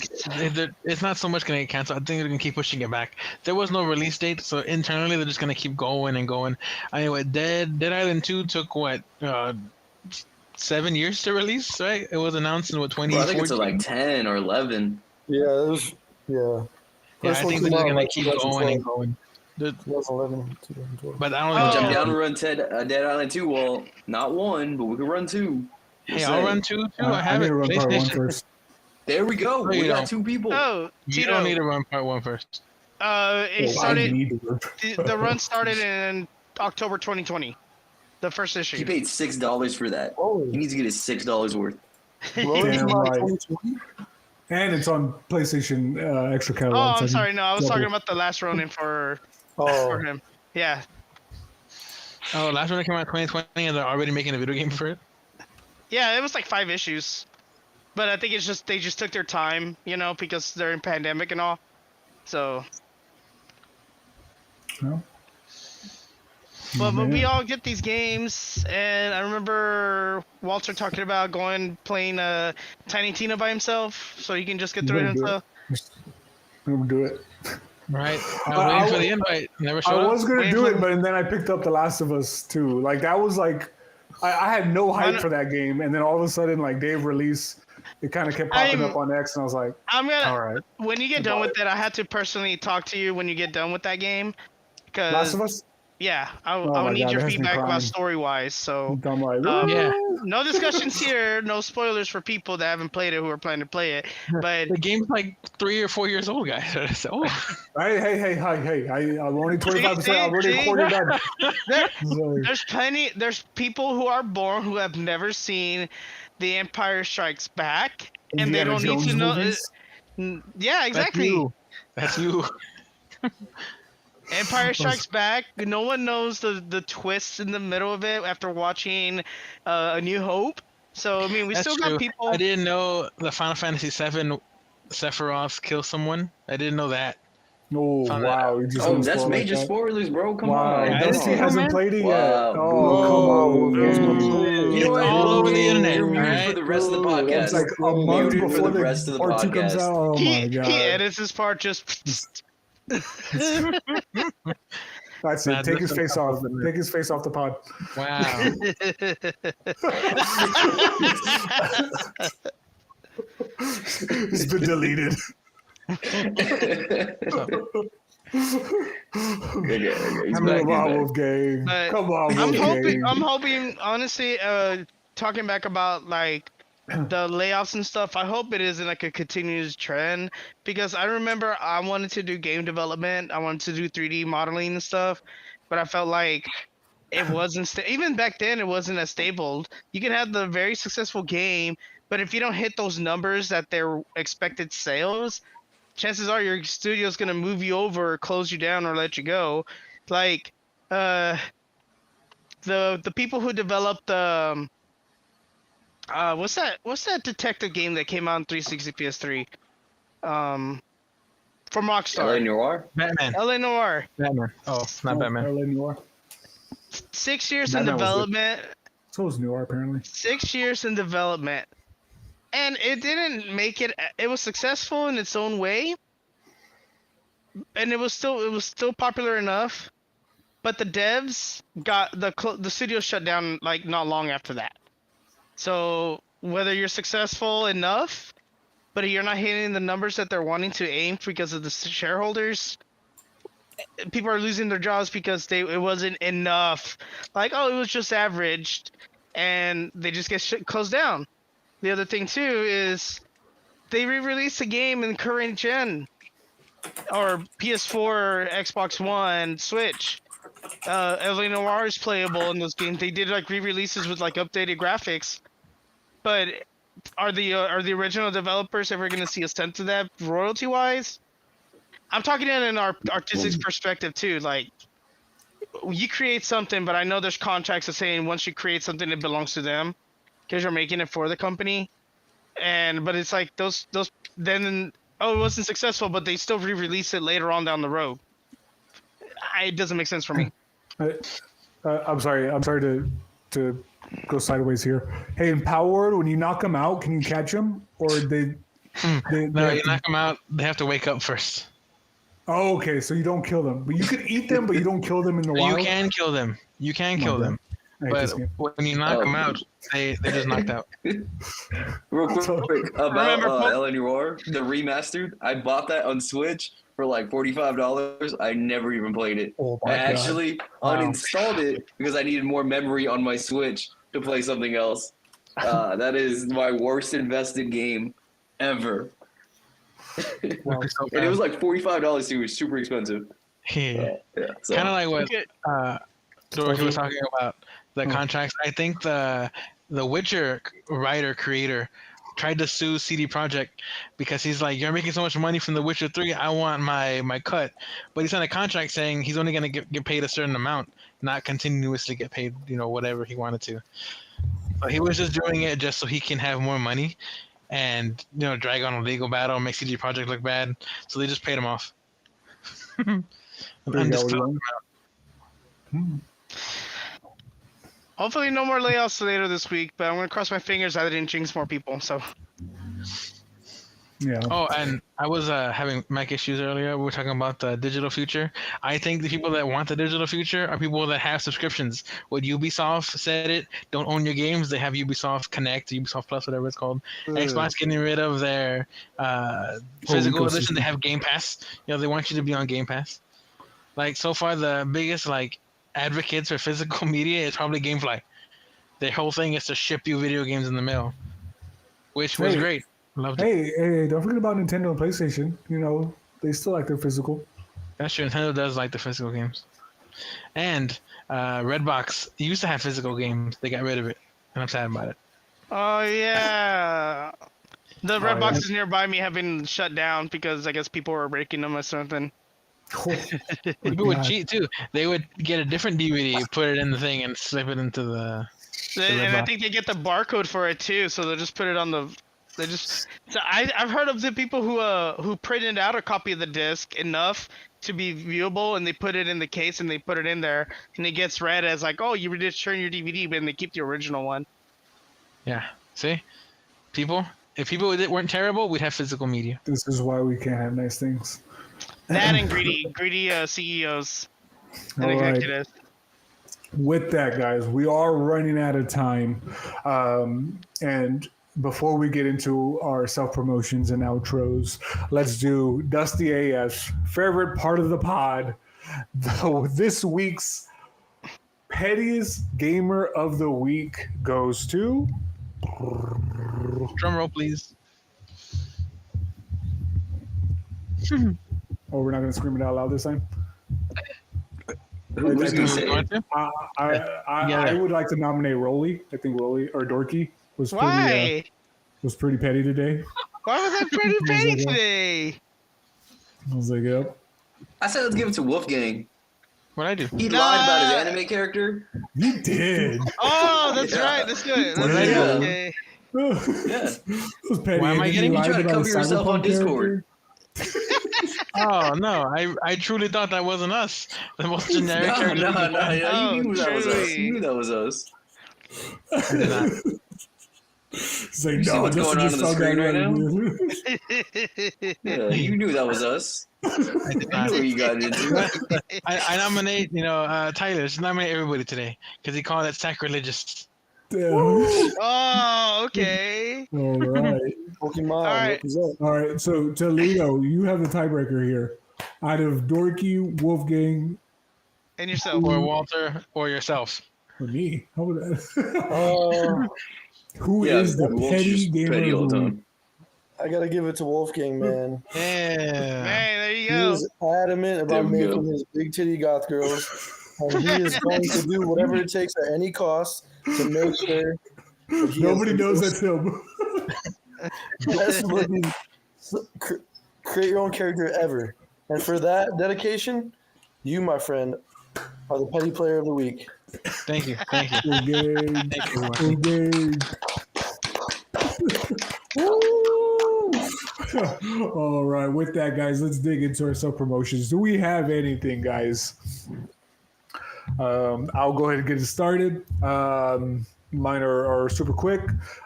S3: it's not so much going to get canceled. I think they're going to keep pushing it back. There was no release date, so internally they're just going to keep going and going. Anyway, Dead Island 2 took what 7 years to release, right? It was announced in what
S1: Well, I think
S3: 2014.
S1: it's like 10 or 11.
S5: Yeah, it was. Yeah.
S3: Yeah, I
S5: First one
S3: think they're
S5: came
S3: just
S5: out
S3: going to
S5: like
S3: keep going and
S5: 2012.
S3: going.
S5: 2011, 2012.
S3: But I don't
S4: Oh.
S3: think
S1: Jump down and run Dead Island 2. Well, not one, but we can run 2.
S3: Hey, I'll run 2 too. I
S2: I
S3: have
S2: need
S3: it.
S2: to run part one
S3: PlayStation.
S2: first.
S1: There we go.
S3: No,
S1: We
S3: you
S1: got
S3: don't.
S1: 2 people.
S4: Oh,
S3: You
S4: Tito.
S3: don't need to run part 1 first.
S4: It
S2: Oh, I
S4: started.
S2: need to run.
S4: The run started in October 2020. The first issue.
S1: He paid $6 for that.
S5: Oh,
S1: He needs to get his $6 worth.
S5: bro, it
S2: Damn
S5: came out
S2: right.
S5: 2020?
S2: And it's on PlayStation extra
S4: Oh,
S2: catalog.
S4: I'm sorry. No, I was
S2: double.
S4: talking about the Last Ronin for
S5: Oh,
S4: him. Yeah.
S3: Oh, last one that came out in 2020, and they're already making a video game for it.
S4: Yeah, it was like 5 issues. But I think it's just they just took their time, you know, because they're in pandemic and all. So,
S2: No?
S4: but
S2: Man.
S4: we all get these games, and I remember Walter talking about playing Tiny Tina by himself, so he can just get through it
S2: We're gonna
S4: himself.
S2: I'm gonna do it.
S3: Right. I
S2: I
S3: was waiting for
S2: w-
S3: the invite. Never
S2: I
S3: showed up.
S2: was gonna
S4: Wait
S2: do
S4: for-
S2: it, but then I picked up The Last of Us 2. Like that was like I had no hype
S4: not-
S2: for that game, and then all of a sudden, like Dave released, it kind of kept popping
S4: I'm-
S2: up on X, and I was like,
S4: I'm gonna
S2: all right.
S4: when you get done with it, I had to personally talk to you when you get done with that game,
S2: Last
S4: because
S2: of Us.
S4: yeah, I
S2: Oh
S4: will
S2: my
S4: need
S2: God,
S4: your
S2: it has me
S4: feedback about
S2: crying.
S4: story wise. So
S2: I'm like,
S3: Yeah.
S4: no discussions here, no spoilers for people that haven't played it who are planning to play it. But
S3: The game's like 3 or 4 years old, guys. So,
S2: hey! I'm only 25%. I've already
S4: See?
S2: recorded that.
S4: there,
S2: So,
S4: there's people who are born who have never seen The Empire Strikes Back, and they
S2: Indiana
S4: don't
S2: Jones
S4: need to know.
S2: movies.
S4: Yeah, exactly.
S3: That's you.
S4: Empire Strikes Back. No one knows the twists in the middle of it after watching A New Hope. So I mean, we
S3: That's
S4: still
S3: true.
S4: got people.
S3: I didn't know the Final Fantasy VII Sephiroth kills someone. I didn't know that.
S2: Oh
S3: Found that
S2: wow! You just
S1: Oh,
S2: gonna
S1: that's
S2: spoil
S1: major
S2: like that?
S1: spoilers, bro. Come
S2: Wow,
S1: on.
S3: I
S1: Come
S3: didn't
S2: Dusty
S3: see
S1: on.
S2: hasn't played it yet.
S1: Wow.
S2: Oh, come on!
S1: Ooh. You know what?
S3: It's all over the internet,
S1: You're muted
S3: alright?
S1: for the rest of the
S5: Ooh,
S1: podcast.
S2: It's like a month
S1: Muted for
S2: before
S1: the rest of the
S2: part 2 comes
S1: podcast.
S2: out. Oh my
S4: he
S2: god!
S4: edits this part just.
S2: That's it.
S3: Nah,
S2: Take his
S3: listen,
S2: face off.
S3: listen.
S2: Take his face off the pod.
S3: Wow.
S2: It's been deleted.
S1: Okay, he's
S2: Come
S1: back.
S2: on,
S1: He's back.
S2: Wolfgang.
S4: But
S2: Come on,
S4: I'm
S2: Wolfgang.
S4: hoping, honestly, talking back about like the layoffs and stuff, I hope it isn't like a continuous trend because I remember I wanted to do game development, I wanted to do 3D modeling and stuff, but I felt like it wasn't even back then it wasn't as stable. You can have the very successful game, but if you don't hit those numbers that their expected sales, chances are your studio's gonna move you over, or close you down, or let you go. Like uh the people who developed what's that detective game that came out on 360 PS3 um from
S1: LA
S4: Rockstar.
S1: Noir.
S3: Batman.
S4: LA Noir.
S3: Batman. Oh, not Batman.
S2: LA Noir.
S4: 6 years in
S2: Batman was good.
S4: development.
S2: So was Noir, apparently.
S4: 6 years in development, and it didn't make it. It was successful in its own way, and it was still popular enough. But the devs got the studio shut down like not long after that. So whether you're successful enough, but you're not hitting the numbers that they're wanting to aim because of the shareholders, people are losing their jobs because it wasn't enough. Like, oh, it was just averaged, and they just get closed down. The other thing too is they re-released the game in current gen or PS4, Xbox One, Switch. LA Noir is playable in those games. They did like re-releases with like updated graphics, but are the original developers ever going to see a cent of that royalty wise? I'm talking in an artistic perspective too. Like, you create something, but I know there's contracts that saying once you create something, it belongs to them because you're making it for the company. But it's like those then it wasn't successful, but they still re-release it later on down the road. It doesn't make sense for me.
S2: I'm sorry to go sideways here. Hey, in Power Word, when you knock them out, can you catch them, or they
S3: No, you knock them out. They have to wake up first.
S2: Oh, okay, so you don't kill them, but you can eat them, but you don't kill them in the wild.
S3: You can kill them. You can kill them.
S2: I hate
S3: But
S2: this game.
S3: when you knock them out, they're just knocked out.
S1: Real quick about
S4: Remember,
S1: LA Noir, the remastered. I bought that on Switch for like $45. I never even played it.
S2: Oh
S1: I
S2: my god!
S1: actually uninstalled it because I needed more memory on my Switch to play something else. That is my worst invested game ever. And it was like $45 too. It was super expensive.
S3: Yeah.
S1: So.
S3: Kind of like what Dorothy was talking about, the contracts. I think the Witcher writer creator tried to sue CD Projekt because he's like, you're making so much money from The Witcher 3, I want my cut. But he signed a contract saying he's only going to get paid a certain amount, not continuously get paid, whatever he wanted to. But he was just doing it just so he can have more money and, drag on a legal battle and make CD Projekt look bad. So they just paid him off.
S4: Hopefully, no more layoffs later this week. But I'm gonna cross my fingers that I didn't jinx more people. So.
S2: Yeah.
S3: Oh, and I was having mic issues earlier. We were talking about the digital future. I think the people that want the digital future are people that have subscriptions. What Ubisoft said it, don't own your games. They have Ubisoft Connect, Ubisoft Plus, whatever it's called. Xbox getting rid of their physical edition. They have Game Pass. They want you to be on Game Pass. Like, so far, the biggest, advocates for physical media is probably GameFly. Their whole thing is to ship you video games in the mail, which was great. Loved it.
S2: Hey, don't forget about Nintendo and PlayStation. They still like their physical.
S3: That's true. Nintendo does like the physical games. And Redbox used to have physical games. They got rid of it, and I'm sad about it.
S4: Oh yeah, the red boxes nearby me have been shut down because I guess people were breaking them or something.
S3: People would cheat too. They would get a different DVD, put it in the thing, and slip it into the.
S4: And I think they get the barcode for it too, so they'll just put it on the. So I've heard of the people who printed out a copy of the disc enough to be viewable, and they put it in the case and they put it in there, and it gets read as like, oh, you return your DVD, but then they keep the original one.
S3: Yeah. See, if people weren't terrible, we'd have physical media.
S2: This is why we can't have nice things.
S4: That and greedy CEOs and
S2: All right.
S4: executives.
S2: With that, guys, we are running out of time, and before we get into our self promotions and outros, let's do Dusty AF's favorite part of the pod. This week's pettiest gamer of the week goes to.
S3: Drum roll, please.
S2: Oh, we're not going to scream it out loud this time?
S1: Who's gonna say it?
S2: I would like to nominate Rolly. I think Rolly or Dorky was
S4: Why?
S2: pretty petty today.
S4: Why was I pretty petty today?
S2: I was like, yep.
S1: I said let's give it to Wolfgang.
S3: What'd I do?
S1: He lied about his anime character.
S2: You did.
S4: Oh, that's
S1: Yeah.
S4: right. That's good. That's
S1: Yeah.
S4: good. Okay.
S1: Yeah.
S2: It was petty.
S3: Why am I
S2: And then
S3: getting-
S2: you
S3: you
S2: lied
S1: trying to
S2: about
S1: cover
S2: a
S1: yourself on
S2: Cyberpunk
S1: Discord.
S2: character?
S3: Oh no, I truly thought that wasn't us. The most generic
S1: No,
S3: character.
S1: no,
S3: we could
S1: no.
S3: find.
S1: You knew that was us.
S4: truly.
S1: You knew that was us.
S3: I did not.
S2: It's like,
S1: You see
S2: no,
S1: what's
S2: this
S1: going
S2: is
S1: on
S2: just
S1: on the
S2: so
S1: screen right
S2: goddamn
S1: Yeah, you knew that was us.
S3: I did
S1: You knew
S3: not.
S1: what you got into.
S3: I nominate, Tyler. Just nominate everybody today because he called it sacrilegious.
S2: Damn.
S4: Oh, okay.
S2: All right.
S5: Pokemon.
S4: All right.
S5: Represent.
S2: All right. So, Toledo, you have the tiebreaker here. Out of Dorky, Wolfgang,
S4: And yourself.
S3: Or Walter, or yourself.
S2: or me. How would that?
S5: Uh,
S2: Who
S1: Yeah,
S2: is the
S1: Wolf's
S2: petty
S1: just
S2: gamer
S1: petty all
S2: of
S1: the
S2: the
S1: time.
S2: week?
S5: I gotta give it to Wolfgang, man.
S3: Yeah.
S4: Hey, there you
S5: He
S4: go.
S5: is adamant
S1: There
S5: about
S1: we go.
S5: making his big titty goth girls, and he is going to do whatever it takes at any cost to make sure. That he
S2: Nobody
S5: has the
S2: knows
S5: most-
S2: that's him.
S5: best looking create your own character ever. And for that dedication, you, my friend, are the petty player of the week.
S3: Thank you. Thank you.
S2: Engage.
S3: Thank you. Walter.
S2: Engage. All right. With that, guys, let's dig into our self promotions. Do we have anything, guys? I'll go ahead and get it started. Mine are super quick.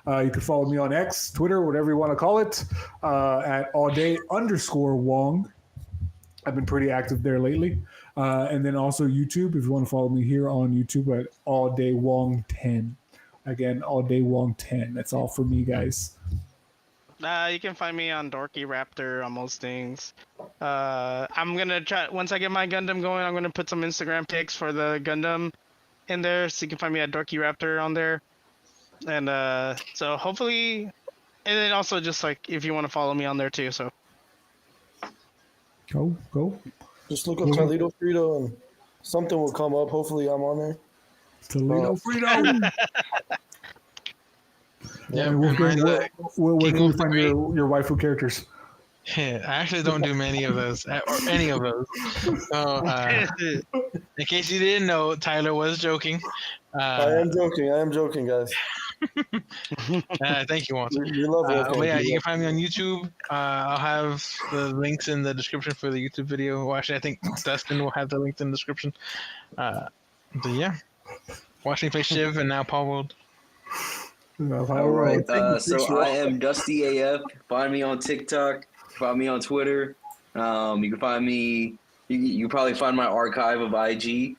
S2: You can follow me on X, Twitter, whatever you want to call it, at allday_Wong. I've been pretty active there lately. And then also YouTube, if you want to follow me here on YouTube at alldaywong10. Again, alldaywong10. That's all for me, guys.
S4: You can find me on Dorky Raptor on most things. I'm gonna try once I get my Gundam going. I'm gonna put some Instagram pics for the Gundam in there, so you can find me at Dorky Raptor on there. And so hopefully, and then also just like if you want to follow me on there too. So
S2: Go.
S5: Just look up Toledo Frito and something will come up. Hopefully, I'm on there.
S2: Toledo Freedom.
S3: Yeah,
S2: And Wolfgang,
S3: mine's,
S2: where
S3: King
S2: can we
S3: of the
S2: find your waifu characters?
S3: I actually don't do many of those, or any of those. So, in case you didn't know, Tyler was joking.
S5: I am joking, guys.
S3: Thank you, Walter.
S5: We love Wolfgang.
S3: But yeah, you can find me on YouTube. I'll have the links in the description for the YouTube video. Well, actually, I think Dustin will have the links in the description. But yeah, watch me play Shiv and now Paul World.
S1: All right. So I am Dusty AF. Find me on TikTok. Find me on Twitter. You can find me. You can probably find my archive of IG.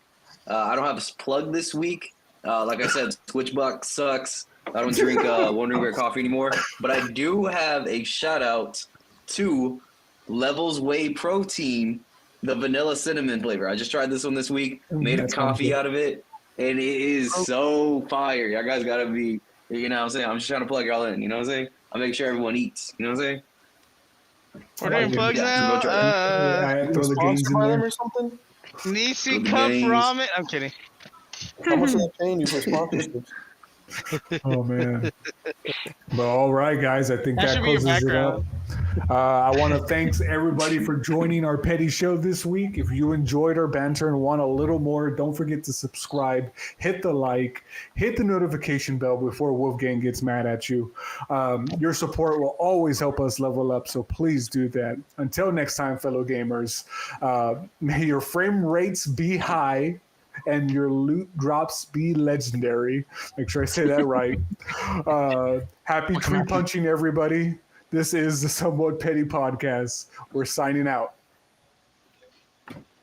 S1: I don't have a plug this week. Like I said, Switchbox sucks. I don't drink Wonder Bear coffee anymore. But I do have a shout out to Levels Whey Protein, the vanilla cinnamon flavor. I just tried this one this week. Made a
S2: That's
S1: coffee
S2: good.
S1: out of it, and it is so fire. Y'all guys gotta be. You know what I'm saying? I'm just trying to plug y'all in. You know what I'm saying? I make sure everyone eats. You know what I'm saying?
S4: we're doing plugs
S1: Yeah,
S4: now.
S1: go try
S2: I throw the games
S5: Sponsored
S2: in
S5: by them
S2: there.
S5: or something?
S4: Nisi
S1: Good
S4: Cup
S1: games.
S4: Ramen. I'm kidding.
S5: How much are they paying you for sponsorship?
S2: Oh man. But all right, guys, I think
S4: That
S2: that
S4: should be your
S2: closes it up.
S4: background.
S2: I want to thank everybody for joining our petty show this week. If you enjoyed our banter and want a little more, don't forget to subscribe, hit the like, hit the notification bell before Wolfgang gets mad at you. Your support will always help us level up, so please do that. Until next time, fellow gamers, may your frame rates be high and your loot drops be legendary. Make sure I say that right. Happy tree punching, everybody. This is the Somewhat Petty Podcast. We're signing out.